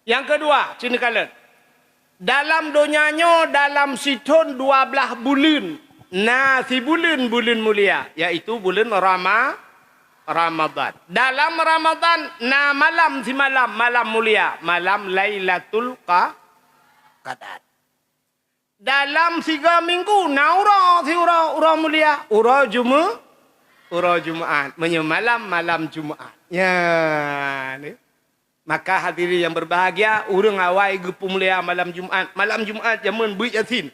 yang kedua cina kala dalam donyanya dalam situn 12 bulan si bulan mulia yaitu bulan Ramadan dalam Ramadan na malam si malam mulia malam Lailatul Qadar dalam 3 minggu na ura mulia ura Jumaat malam Jumaat ya ni maka hadirin yang berbahagia urang awai gepu mulia malam Jumaat jamun buit yasin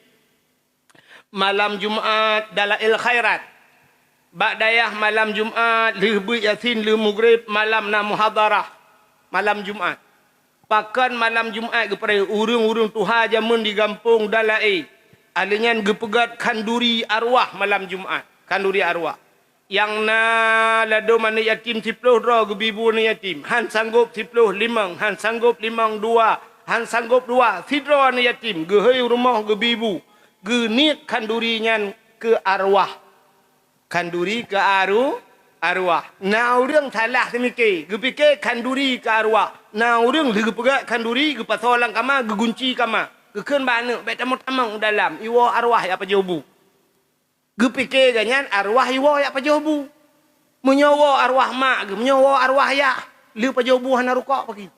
malam Jumaat dalail khairat ba'dayah malam Jumaat leh buit yasin leh maghrib malam na muhadarah malam Jumaat pakan malam Jumaat kepada urang tuha jamun di kampung dalai alinyan gepegat kanduri arwah malam Jumaat kanduri arwah yang na lado mana yatim 10 ro gebibu na yatim han sanggup 10 limang han sanggup limang 2 han sanggup 2 sidro na yatim gehei rumah gebibu genit kanduri nyan ke arwah kanduri ke arwah na urang salah semike gepike kanduri ke arwah na urang gepegat kanduri gepasolang kama gegunci kama gekeun bana bet tamang dalam iwo arwah apa jobu gepikir ganyan arwah iwo ya pajobu menyawa arwah mak menyawa arwah ya liu pajobu hana rukak pagi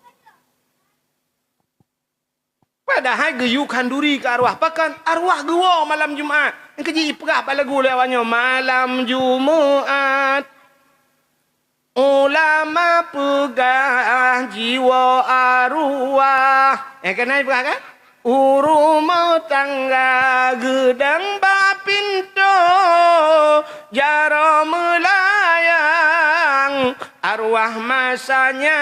padahal geyu kanduri ke arwah pakan arwah gewo malam Jumaat yang keji perah pada lagu lewatnya malam Jumaat ulama pegah jiwa arwah kena perah kan urumau tangga gedang bapinto jaro melayang arwah masanya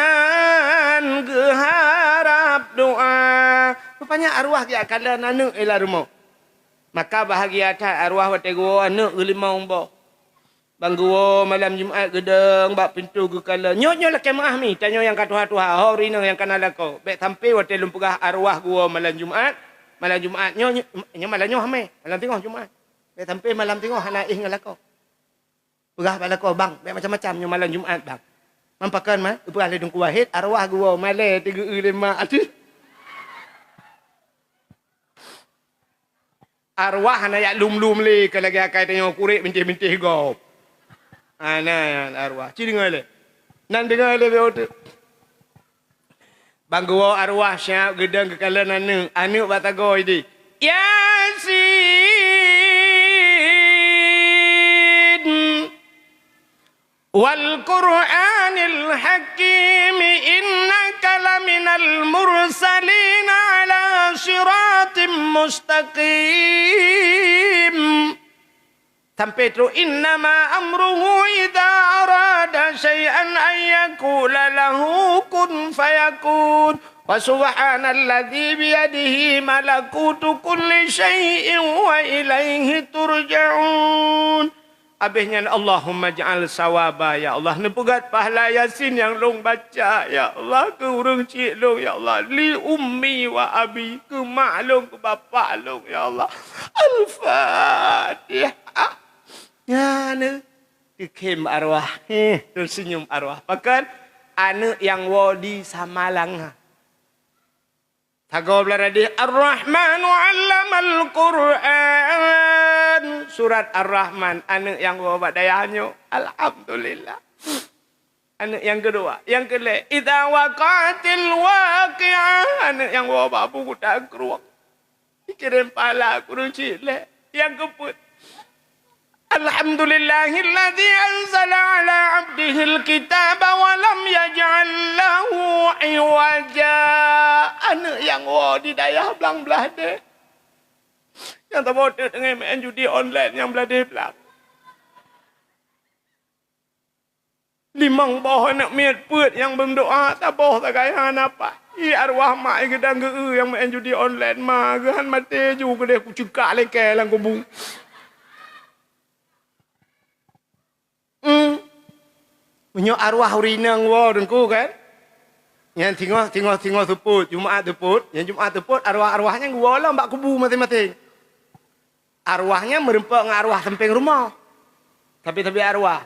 geharap doa rupanya arwah dia akan nanu ila rumah maka bahagia tak arwah wate go anu limau bo Bangguo malam Jumaat gedeng bak pintu ke kala. Nyok-nyok lah kemah mi. Tanya yang katuha-tuha. Hari ni yang kanal aku. Bek sampai waktu lumpugah arwah gua malam Jumaat. Malam Jumaat. Nyok malam nyok hame. Malam tengok Jumaat. Bek sampai malam tengok hana ih dengan aku. Pegah pada kau bang. Bek macam-macam nyok malam Jumaat bang. Mampakan mah. Pegah ledung kuahid. Arwah gua malam 3-5. Aduh. Arwah hana yak lum-lum li. Kalau lagi akai tengok kurik bintih-bintih gop. Nah, arwah. Ci dengar le. Nan dengar le beotu. Banggo arwah syap gedang ke kala nanu. Anu batago idi. Yasin wal Qur'anil Hakim innaka laminal mursalin ala siratim mustaqim. Sampai tu innama amruhu idza arada syai'an ay yaqula lahu kun fayakun wa subhanalladzi biyadihi malakutu kulli syai'in wa ilaihi turja'un. Habisnya Allahumma ja'al sawaba ya Allah. Nepugat pahala Yasin yang long baca ya Allah ke urang cik long ya Allah li ummi wa abi ke mak long ke bapa long ya Allah. Al-Fatihah. Ya, ne. Dikem arwah. Tersenyum arwah. Pakan, anak yang wadi samalang. Tago belaradi. Ar-Rahmanu allamal Qur'an. Surat Ar-Rahman. Anak yang wabak dayanya. Alhamdulillah. Anak yang kedua. Yang kedua. Idza waqatil waqi'ah. Anak yang wabak buku tak keruak. Kirim pala kurang cile. Yang keput. Alhamdulillahilladzi anzala ala abdihi alkitaba wa lam yaj'al lahu iwaja. Anak yang di dayah belang belah deh. Yang tak bodoh dengan main judi online yang belah deh belang. Limang bawah anak miat put yang berdoa tak bawah tak kaya apa. Arwah mak gedang yang main judi online mah gehan mati juga deh ku cekak leke lang kubung. Punya arwah urinang wa dengku kan. Yang tengok teput Jumaat teput, yang Jumaat teput arwah-arwahnya gua lah mbak kubu masing-masing. Arwahnya merempak dengan arwah samping rumah. Tapi arwah.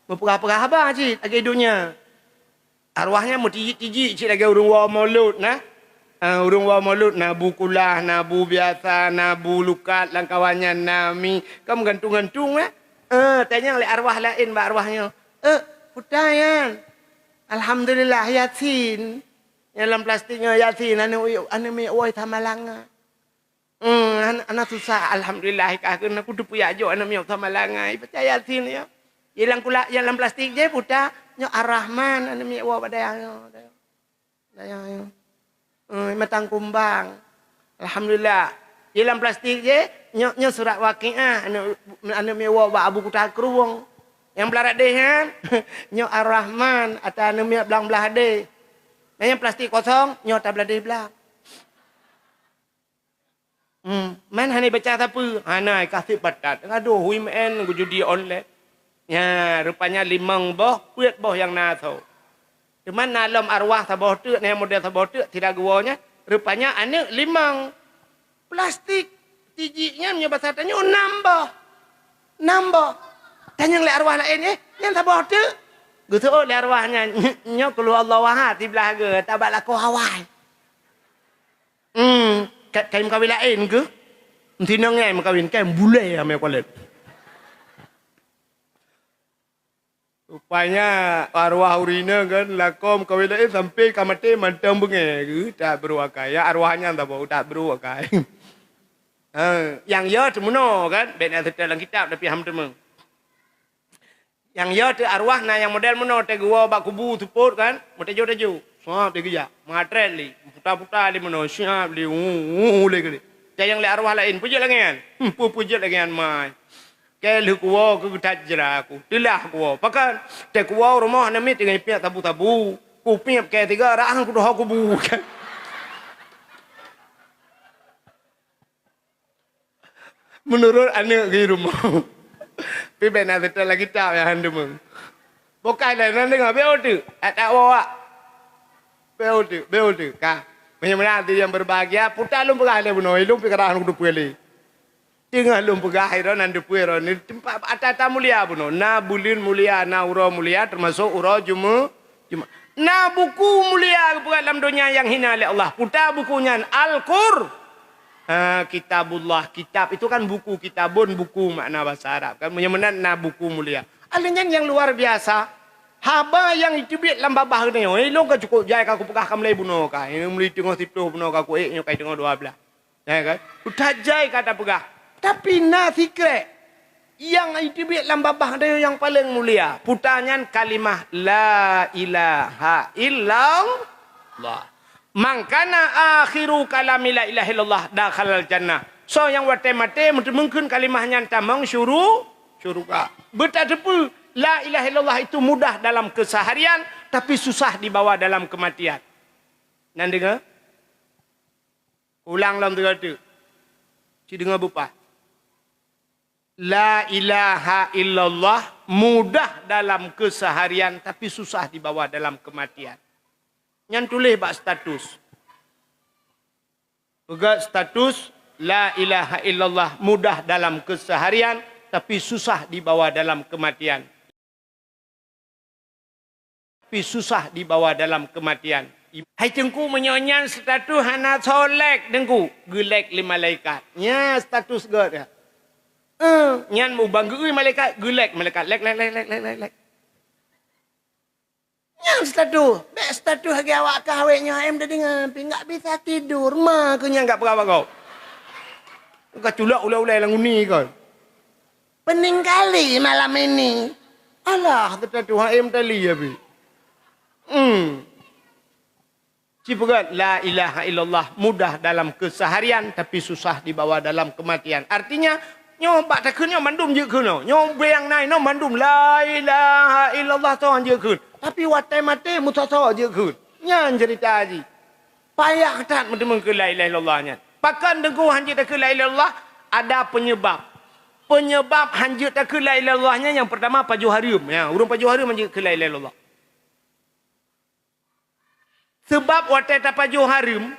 Mempegah-pegah abang cik lagi hidupnya. Arwahnya mau tijik cik lagi urung wa maulud nah. Urung wa maulud nabu kulah, nabu biasa, nabu lukat lang kawannya nami. Kamu gantung-gantung tanya oleh arwah lain mbak arwahnya. Putayan. Alhamdulillah Yasin. Yang dalam plastiknya Yasin anu mi oi tamalanga. Anak susah alhamdulillah kena aku dupu ya jo anu mi tamalanga. Percaya Yasin ya. Yang dalam plastik je puta nyo Ar-Rahman anu mi wa badayang. Dayang. Matang kumbang. Alhamdulillah. Yang dalam plastik je nyo surat Waqiah anu mi wa abu kuta keruwang. Yang belarat deh kan, nyok Ar-Rahman atau anu miak belang belah deh. Dan yang plastik kosong, nyok tak belah deh belang. Man hani baca apa? Hanai kasih patat. Aduh, hui men gu judi online. Ya, rupanya limang boh, puet boh yang naso. Cuman nalam arwah saboh tu, ni model saboh tu tidak guanya. Rupanya ane limang plastik. Tijiknya punya bahasa tanya nambah. Tanya oleh arwah lain yang tak boleh tu. Gitu oleh arwahnya nyok keluar Allah wahat di belah ke tak bakal kau hawai. Kain kawin lain ke? Nanti nongai kawin kain bule ame kulit. Rupanya arwah urina kan lakom kawin lain sampai kamate mantang benge ke tak beruakai. Ya arwahnya tak boleh tak beruakai. Yang ya temuno kan benar dalam kitab tapi ham temung. Yang ya tu arwah na yang model mana te gua bak kubu tuput kan, mote jo. Soap de gija, matret li, puta-puta li mana siap li le gede. Yang le arwah lain pujat lagi kan. Pujat lagi kan mai. Ke lu gua ke tajra aku. Dilah gua. Pakan te gua rumah na mit dengan piak tabu-tabu. Ku piak ke tiga raang ku doh kubu kan. Menurut anak di rumah. Pi benar betul lagi tahu ya handum. Bukan lah nanti ngah beo tu. Tak bawa. Beo tu. Kah. Mana hati yang berbahagia. Putar lum pegah le buno. Ilum pi kerah nuk dupueli. Tengah lum pegah iro nan dupuero ni tempat atata mulia buno. Na bulin mulia, na uro mulia termasuk uro cuma. Na buku mulia dalam dunia yang hina oleh Allah. Putar bukunya Al-Qur. Kitabullah. Kitab itu kan buku. Kitabun buku makna bahasa Arab. Kan menyamanan na buku mulia. Alingan yang luar biasa. Haba yang itu biat lambabah ni. Elok ka cukup jai ka aku pegah kam lay buno ka. Ini meli tengah 10 buno ka aku nyokai tengah 12. Ya kan? Udah jai kata pegah. Tapi na fikre yang itu biat lambabah dia yang paling mulia. Putanyan kalimah la ilaha illallah. Mangkana akhiru kalami la ilaha illallah dakhalal jannah. So yang wate mate mungkin kalimahnya tamang syuruka. Betapa la ilaha illallah itu mudah dalam keseharian tapi susah dibawa dalam kematian. Nan dengar? Ulang dalam dengar tu. Ci dengar bupa. La ilaha illallah mudah dalam keseharian tapi susah dibawa dalam kematian. Yang tulis bak status. Pegat status la ilaha illallah mudah dalam keseharian tapi susah dibawa dalam kematian. Tapi susah dibawa dalam kematian. Hai tengku menyonyan status hana solek dengku. Gelek lima malaikat. Ya status god ya. Nyan mu bangui malaikat. Gelek malaikat. Lek. Yang status. Bek status lagi awak kahwinnya. Em dah dengar. Enggak bisa tidur. Makanya enggak berapa kau. Kau culak ulai-ulai lang uni kau. Pening kali malam ini. Alah, status em tali ya bi. Cipugat la ilaha illallah mudah dalam keseharian tapi susah dibawa dalam kematian. Artinya nyoba tak kena mandum je kena. Nyoba yang naik no mandum la ilaha illallah tu je kena. Tapi watai mati mutasa je kena. Nyan cerita haji. Payah tak mendengar ke la ilaha illallahnya. Pakan dengku hanjit tak ke la ilaha illallah ada penyebab. Penyebab hanjit tak ke la ilaha illallahnya yang pertama pajuh harim. Ya, urang pajuh harim hanjit ke la ilaha illallah. Sebab watai tapajuh harim,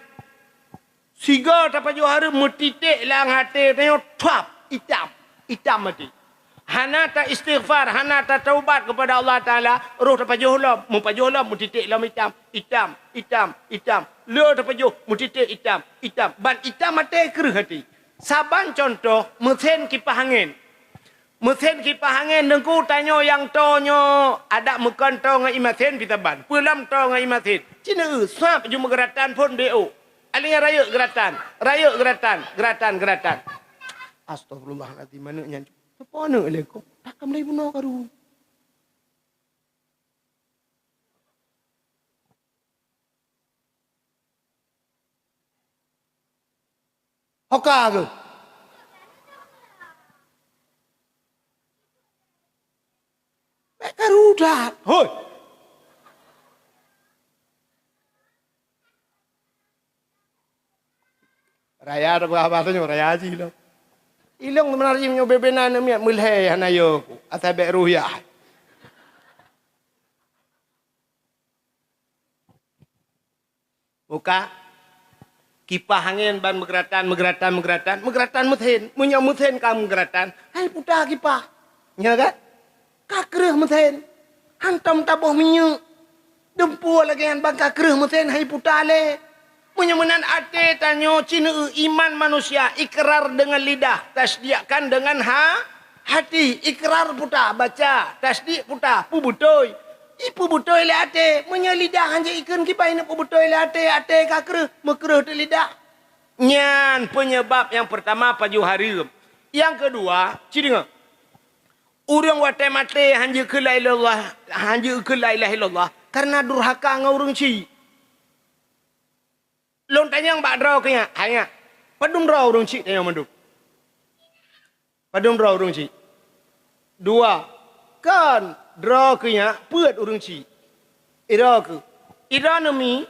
siga tapajuh harim metitik lang hati tengok tuap hitam mati. Hana ta istighfar, hana ta taubat kepada Allah Taala, roh tapajuh lah, mupajuh lah metitik lam hitam. Le tapajuh metitik hitam. Ban hitam mati kerah hati. Saban contoh mesin kipas angin. Mesin kipas angin dengku tanya yang tonyo ada mekan to ngai mesin pitaban. Pulam to ngai mesin. Cina swap jumpa geratan pun BO. Alingnya geratan. Astagfirullahaladzim mana nya. Apa nak lekok? Tak kam lai buno karu. Hoka ke? Karudat. Hoi. Raya ada berapa tu raya haji lah. Ilong menarjim nyo bebenan miat mulai hanayo atabe ruhiyah. Buka kipas angin ban megeratan mesin. Munyo mesin kamu geratan. Hai putar kipas. Nya kan? Kakreh mesin. Hantam tabuh minyak. Dempur lagi yang bangka kereh mesin. Hai putar le. Menyamanan ate tanyo cina iman manusia. Ikrar dengan lidah. Tasdiakan dengan hati. Ikrar putar baca. Tasdik putar. Pubutoy. Ipu butoy le ate. Menya lidah hanja ikan kipai nak pubutoy le ate. Ate kakreh. Mekereh tu lidah. Nyan penyebab yang pertama pajuh harim. Yang kedua. Cina. Urang watai mate hanja ke la ilaha illallah. Karena durhaka ngau urang ci. Long tanya bak draw kaya. Hanya. Padum draw urang ci tanya manduk. Padum draw urang ci. Dua. Kan draw kaya puat urang ci. Ira ke. Ira nami.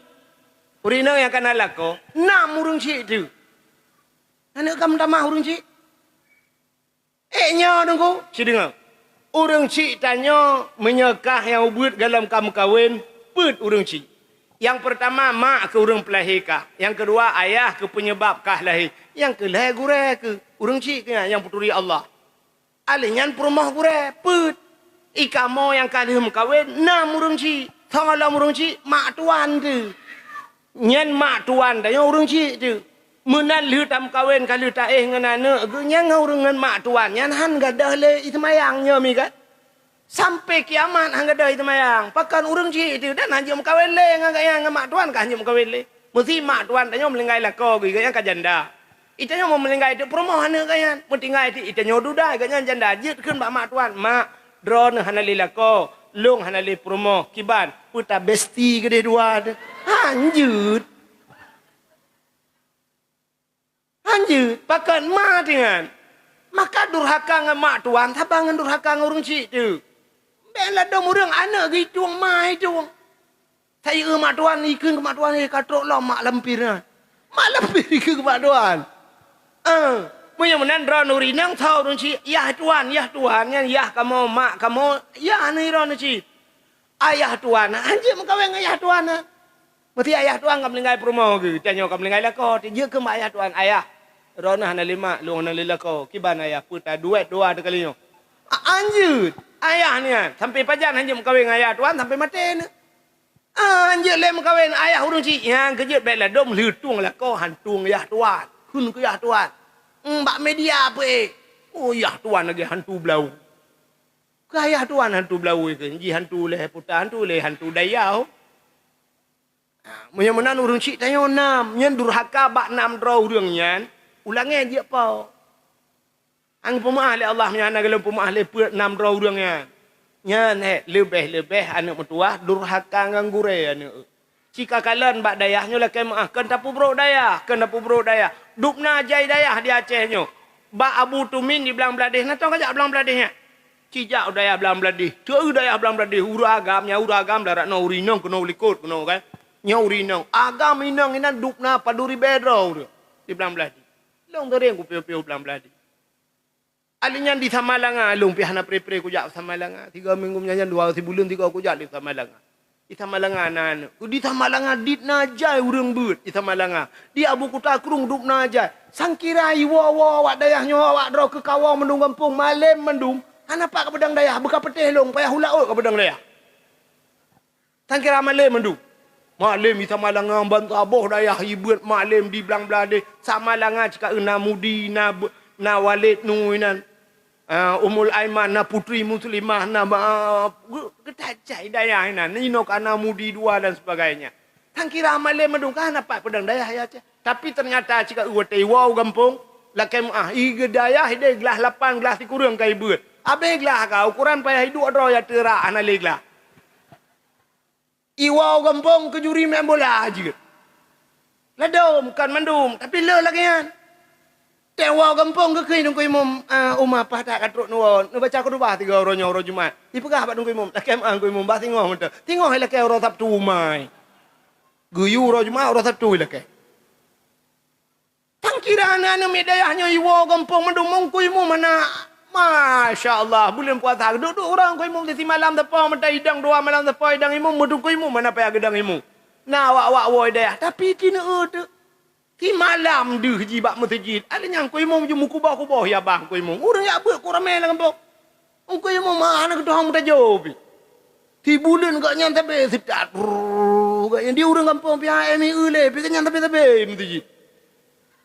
Urina yang kana lako. Nam urang ci tu. Anak kam tamah urang ci. Nya dengku. Ci dengar. Orang cik tanya menyekah yang ubud dalam kamu kahwin, put orang cik. Yang pertama, mak ke orang pelahirkah. Yang kedua, ayah ke penyebabkah lahir. Yang ke lahir gureh ke. Orang cik ke yang puturi Allah. Alinyan perumah gureh, put. Ikamo yang kalih kahwin, 6 orang cik. Thangalam orang cik, mak tuan tu. Nyan mak tuan dah, yang orang cik tu. Menan lu tam kahwin kalau tak dengan anak, yang orang dengan mak tuan, yang han gadah le itu mayangnya mi kan. Sampai kiamat han gadah itu mayang. Pakan orang cik itu dan hanya kahwin le dengan mak tuan kan hanya kahwin le. Mesti mak tuan tanya melingkai lako gitu yang kajanda. Itanya mau melingkai itu perumahan kan. Mentinggai itu itanya duda kan janda jit kan mak tuan. Mak drone hanali lako, long hanali perumah kiban. Puta besti gede dua. Hanjut. Lanjut, pakan mak dengan. Maka durhaka dengan mak tuan, tabang dengan durhaka dengan orang cik tu. Bela dong orang anak gitu, mak itu. Saya mak tuan, ikut ke mak tuan, katrok lah mak lampir. Mak lampir ikut ke mak tuan. Punya menan drone urinang tahu orang cik, ya tuan, ya kamu, mak kamu, ya ni drone cik. Ayah tuan, anjir mengkawin dengan ayah tuan. Mesti ayah tuan kamu meninggal perumah ke, tanya kamu meninggal lah kau, dia ke mak ayah tuan, ayah. Rona hana lima, lu hana lila kau. Kiban ayah puta duet dua kali nyo. Anjut, ayah ni kan. Sampai pajan hanya mengkawin ayah tuan sampai mati ni. Anjut le mengkawin ayah urung cik. Yang kejut baiklah dom lutung lah kau hantung ayah tuan. Kun ke ayah tuan. Mbak media apa Oh ayah tuan lagi hantu belau. Ke ayah tuan hantu belau ke. Ji hantu le puta hantu le hantu dayau. Menan urung cik tanya 6. Nyen durhaka bak 6 draw urang nyan. Ulangnya dia apa? Ang pemaah le Allah menyana kalau pemaah le 6 draw urangnya. Nyan lebih anak mertua durhaka ngang gure anak. Jika kalian bak dayahnya lah kemaah kan tapu bro dayah, Dupna jai dayah di Acehnya. Bak Abu Tumin di belang beladih, nak tahu kajak belang beladihnya. Cijak dayah belang beladih. Tuh dayah belang beladih uragam darat no urinong kena ulikut kena kan. Nya urinong agam inong inan dupna paduri bedro di belang beladih. Long tereng ku pio belang beladih. Alinyan di Samalanga, long pihana pre-pre ku jak Samalanga. 3 minggu nyanyan 2 bulan 3 ku jak di Samalanga. Di Samalanga anak. Di Samalanga dit najai urang beut di Samalanga. Di Abu Kuta Krung dup najai. Sangkira iwa wak dayahnya wak dro ke kawau mendung kampung malam mendung. Hanapa ke pedang dayah buka petih long payah hulaut ke pedang dayah. Sangkira malam mendung. Maklum di Samalanga bantu aboh dayah ibuat maklum di belang beladih. Samalanga cakap na mudi na walid nuinan. Umul Aiman na putri muslimah na ketajai dayah ina. Nino kana mudi 2 dan sebagainya. Sangkira malam mendung kan apa pedang dayah ya. Tapi ternyata cakap uatai wow gampung. Lakem iga dayah ide gelas 8 gelas dikurang kai buat. Abe gelas kau ukuran payah hidup ada ya terak analik lah. Iwau gampung ke juri main bola aja. Ladom kan mandum tapi le lagi kan. Tewau gampung ke kei nungku imum umah pah tak katruk nuwon. Nu baca khutbah 3 orang nyawa Jumat. Dipegah bak nungku imum. Lakem nungku imum bah tengok mentah. Tengok hai lakem orang Sabtu mai. Guyu orang Jumat orang Sabtu lakem. Tangkira anak medayahnya iwau gampung mandum nungku imum mana Masya Allah, bulan puasa duduk orang kau imum di malam tepa mata hidang 2 malam tepa hidang imum mendung kau imum mana payah gedang imum. Nah wak woi daya tapi kena tu. Ki malam deh jibak masjid. Ada yang kau imum je kubah ya bang kau imum. Orang ya buat kau ramai lah kampung. Kau imum mana kita hang jawab. Ti bulan kau nyan tapi siptat. Kau yang dia orang kampung pihak emi ule pi nyan tapi masjid.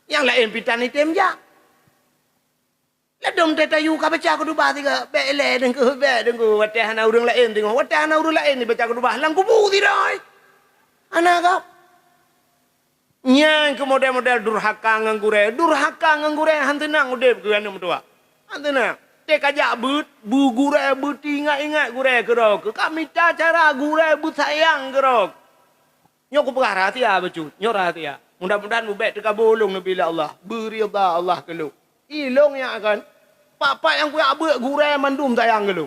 Yang lain pitan item je. Ladom tetayu ka baca khutbah 3 bele dengku dengku watah ana urang lain tengok watah ana urang lain ni baca khutbah lang kubu tirai ana ka nyang ke model-model durhaka ngangure hantenang udep ke anu mertua hantenang te kajak bu gure but ingat gure kerok kami ta cara gure but sayang kerok nyok pegah rahsia becut nyok rahsia mudah-mudahan mubek terkabulung nabi Allah beri Allah keluk ilong yang akan Papa yang kuya buat gure mandum sayang gelu.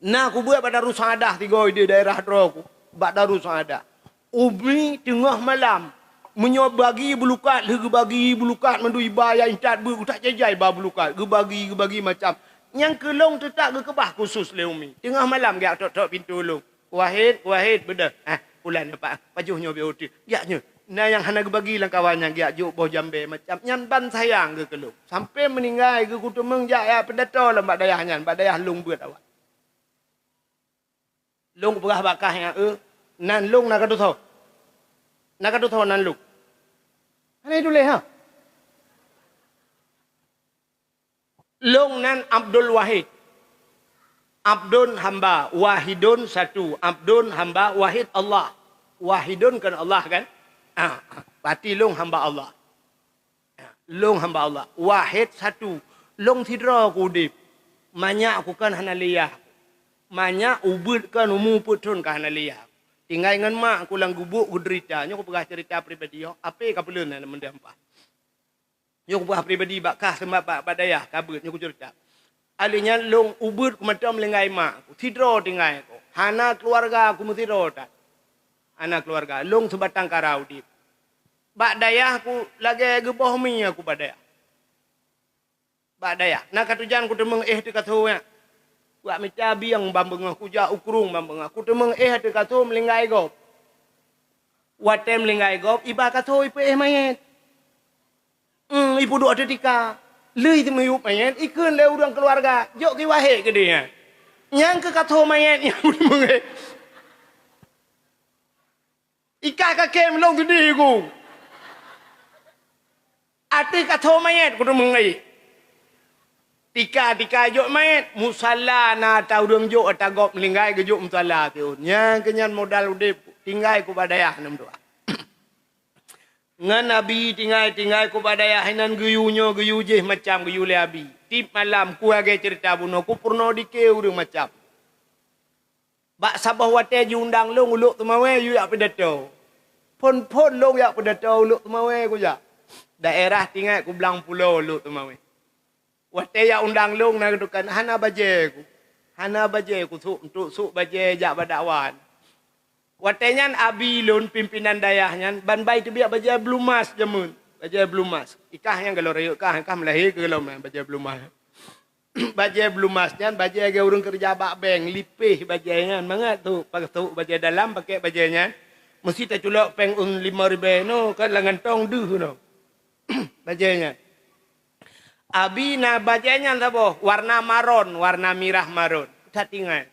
Nah ku buat pada rusadah 3 di daerah Droku. Pada rusadah. Umi tengah malam menyobagi bulukat, bagi bulukat mandu ibaya intat bu tak jajai ba bulukat. Gebagi macam Yang ke long tu tak ke bah khusus le umi. Tengah malam gak tok-tok pintu long. Wahid beda. Ulan apa? Pajuhnya biar uti. Giaknya. Nah yang hana bagi lang kawannya giak juk boh jambe macam nyan ban sayang ke long. Sampai meninggal ke kutu mengjak ya pedato lah mbak dayah nyan. Mbak dayah long buat awak. Long perah bakah yang nan long nak tu tho. Nak tu tho nan long. Ana itu leh ha. Long nan Abdul Wahid. Abdun hamba, wahidun satu. Abdun hamba, wahid Allah. Wahidun kan Allah kan? Berarti long hamba Allah. Long hamba Allah. Wahid satu. Long tidra kudip. Banyak aku kan hanaliyah. Banyak ubud kan umu putun kan hanaliyah. Tinggal dengan mak aku lang gubuk ku derita. Aku pernah cerita pribadi. Apa yang kapelun nak mendampak? Aku pernah pribadi bakah sembah pak dayah kabut. Aku cerita. Alinya long ubud ku macam lengai mak aku. Tidro tinggal aku. Hana keluarga aku mesti tidro tak. Anak keluarga. Long sebatang karau di. Bak dayah aku lagi gebah mi aku bak dayah. Bak dayah. Nak katujan ku temeng te katu ya. Wak mecabi yang bambeng aku ja ukurung bambeng aku temeng te katu melengai gop. Watem melengai gop iba katu ipe mayat. Ibu doa detika. Lei tu mayup mayat, ikun le orang keluarga, jok ki wahid ke dia. Yang ke katho mayat yang mengai. Ika ka kem long tu di ku. Ati katho mayat ku mengai. Tika jok mayat musalla na ta urang jok atagop melinggai ke jok musalla tu. Yang kenyan modal udip tinggal ku badayah nam doa. Ngan Nabi tinggal ku badaya hainan guyunya guyu je macam guyu le abi. Tip malam ku age cerita buno ku purno dike urang macam. Bak sabah wate diundang long uluk tumawe yu yak pedato. Pon long yak pedato uluk tumawe ku ja. Daerah tinggal ku belang pulau uluk tumawe. Wate yak undang long na kedukan hana baje ku. Hana baje ku untuk suk baje jak badakwan. Watenyan abi lun pimpinan dayahnya ban bai tu biak baja blumas jamun baja blumas ikah yang kalau rayuk kah melahir ke kalau baja blumas baja blumasnya baja ge urang kerja bak bank lipih bajanya mangat tu pakai tu baja dalam pakai bajanya mesti tak culak peng 5,000 no kan langan tong duh no bajanya abi na bajanya sabo warna maron warna mirah maron tak tinggal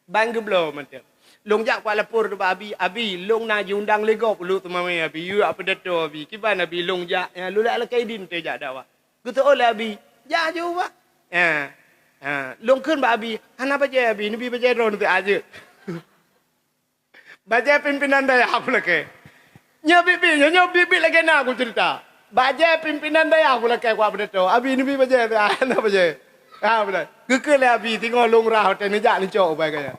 bang geblo macam long jak Kuala Lumpur tu abi long na diundang legop lu tu mami abi you apa dato abi kiban abi long jak ya lu la kaidin tu jak dawa gitu oleh abi ja je wa long keun ba abi hana baje abi ni bi baje ron tu aje baje pimpinan daya aku lake nya bibi lagi na aku cerita baje pimpinan daya aku lake ku apa dato abi ni bi baje hana baje betul gekele abi tengok long rah te ni jak ni cok ba kaya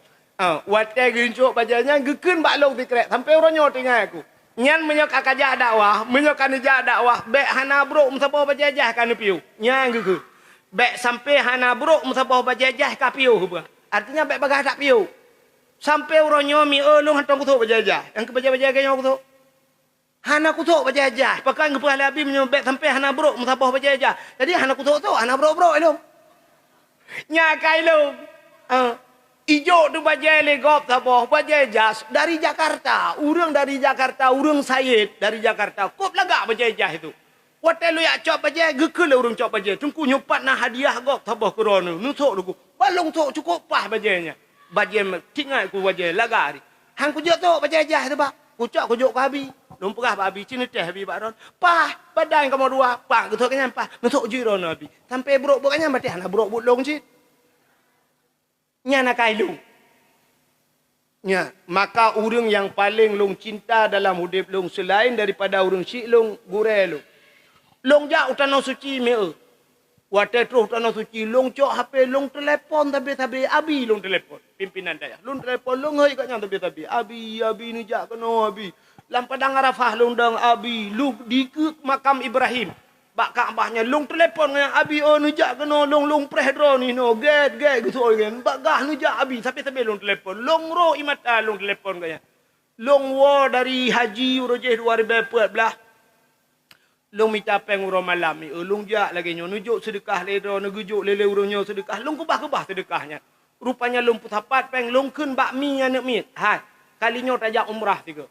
watai gincuk bajanya gekun bak long tikrek sampai orangnya tinggal aku. Nyan menyok akajak dakwah, menyok kanijak dakwah, bek hana brok musabah bajajah kan piu. Nyan gekun. Bek sampai hana brok musabah bajajah ka piu ba. Artinya bek bagah tak piu. Sampai orangnya mi long hantong kutuk bajajah. Yang ke bajajah kaya kutuk. Hana kutuk bajajah. Pakai ngepah labi menyok bek sampai hana brok musabah bajajah. Jadi hana kutuk tu hana brok elong. Nyakai long. Ijo tu bajai legop saboh bajai jas dari Jakarta, urang dari Jakarta, urang Said dari Jakarta. Kop lagak bajai jas itu. Wate lu yak cop bajai gekul urang cop bajai. Tungku nyupat na hadiah gop saboh kerono. Nusuk duku. Balong tok cukup pah bajainya. Bajai tinggal ku bajai lagak. Hang ku jok tok bajai jas tu ba. Kucak ku jok ka abi. Lumprah ba abi cina teh abi baron. Pah badan kamu dua. Pah getok kenyan pah. Nusuk jiron abi. Sampai brok bukannya mati hana brok but long cit. Nya nak kailung. Nya, maka urang yang paling long cinta dalam hidup long selain daripada urang syik long gure long. Long jak utano suci me. Wate terus utano suci long cok HP long telefon tapi abi long telefon pimpinan daya. Long telefon long hai katnya tapi abi ni jak keno abi. Lam padang Arafah long dang abi lu di ke makam Ibrahim. Bak Kaabahnya long telefon dengan abi ni jak kena long prehdro ni no get gitu kan bagah ni jak abi sampai long telefon long ro imata long telefon kaya long wo dari haji urujeh 2014 Long minta peng urang malam ni. Long jak lagi nyo. Nujuk sedekah leda. Nujuk lele urangnya sedekah. Long kebah-kebah sedekahnya. Rupanya long putapat peng. Long kun bakmi anak mit. Hai. Kalinya tajak umrah tiga.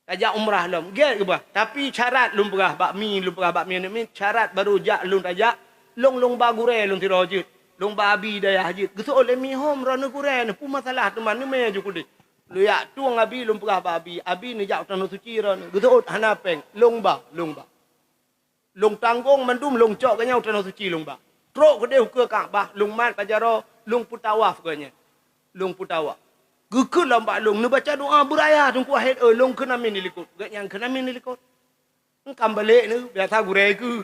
Tajak umrah long. Get ke bah. Tapi syarat long perah bakmi. Long perah bakmi anak mit. Syarat baru jak long tajak. Long bagure long tirajut. Long babi daya hajit. Gitu oleh mi hom rana kuren. Pu masalah teman ni me ju kudi. Lu ya tuang abi long perah babi. Abi ni jak tanah suci rana. Gitu hana peng. Long ba. Long tanggung mandum long cok ke nyau tanah suci long ba. Trok ke dia ke Kaabah. Long mat pajaro. Long putawaf ke nya. Long putawaf. Gekut lambak long. Ni baca doa beraya. Tunggu ahid. Long kena min dilikut. Gak yang kena min dilikut. Engkam balik ni. Biasa gurai ke.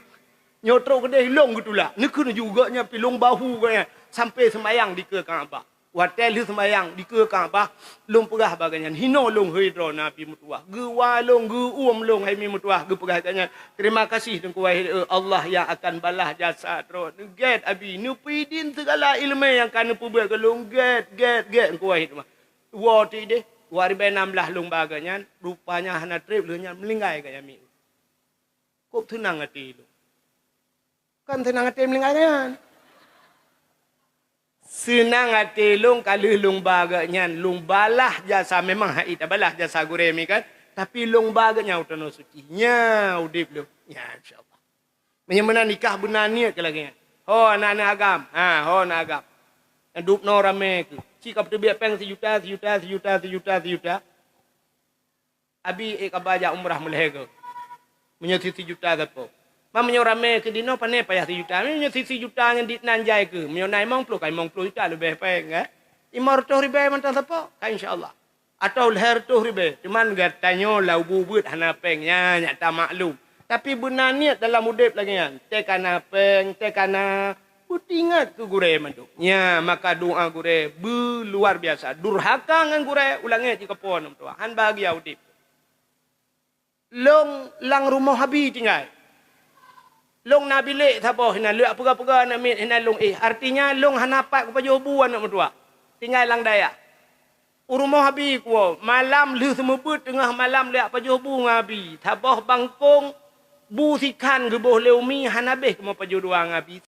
Nyotrok ke dia long gitulah. Ni kena juga nya. Pi long bahu ke nya. Sampai semayang di ke Kaabah. Watel dia semayang di ke Kaabah. Long perah bagainya. Hino long hidro Nabi mutuah. Gewa long. Ge long hai mi mutuah. Ge perah katanya. Terima kasih tunggu ahid. Allah yang akan balas jasa terus. Get abi. Ni pidin segala ilmu yang kena buat ke long. Get. Tunggu ahid mah. Waktu ini, 2016 long baganya, rupanya hana trip lunya melingkai kaya mi. Kok tenang hati lu? Kan tenang hati melingkai kan? Senang hati long kalau long baganya, long balah jasa memang hak ita balah jasa guremi kan? Tapi long baganya utano suci. Nya udip lu. Ya insyaallah. Menyemana nikah benar niat ke lagi. Ho anak-anak agam. Ho anak agam. Duk no rame ke. Cik apa tu biar peng sejuta. Abi kabajak umrah mulai ke. Menyoti sejuta apa. Mam menyorame ke dino pane payah sejuta. Menyoti sejuta yang di nanjai ke. Menyonai mong juta lebih peng eh. Imar tu ribe mantan apa? Ka insyaallah. Atau leher tu ribe. Cuman gatanya lau bubut hana pengnya nyata maklum. Tapi benar niat dalam udip lagi kan. Tekana peng, tekana ingat ke gure manduk. Ya, maka doa gure luar biasa. Durhaka ngan gure ulangnya jika pon tua. Han bagi audip. Long lang rumah habi tinggal. Long nabi lek thapo hina lek pega-pega nak mit hina long artinya long hanapat kepada jobu anak tua. Tinggal lang daya. Rumah habi ku malam lu semebut tengah malam lek apa jobu ngabi. Thapo bangkong bu sikan ke boh leumi hanabeh ke mau pajodoang ngabi.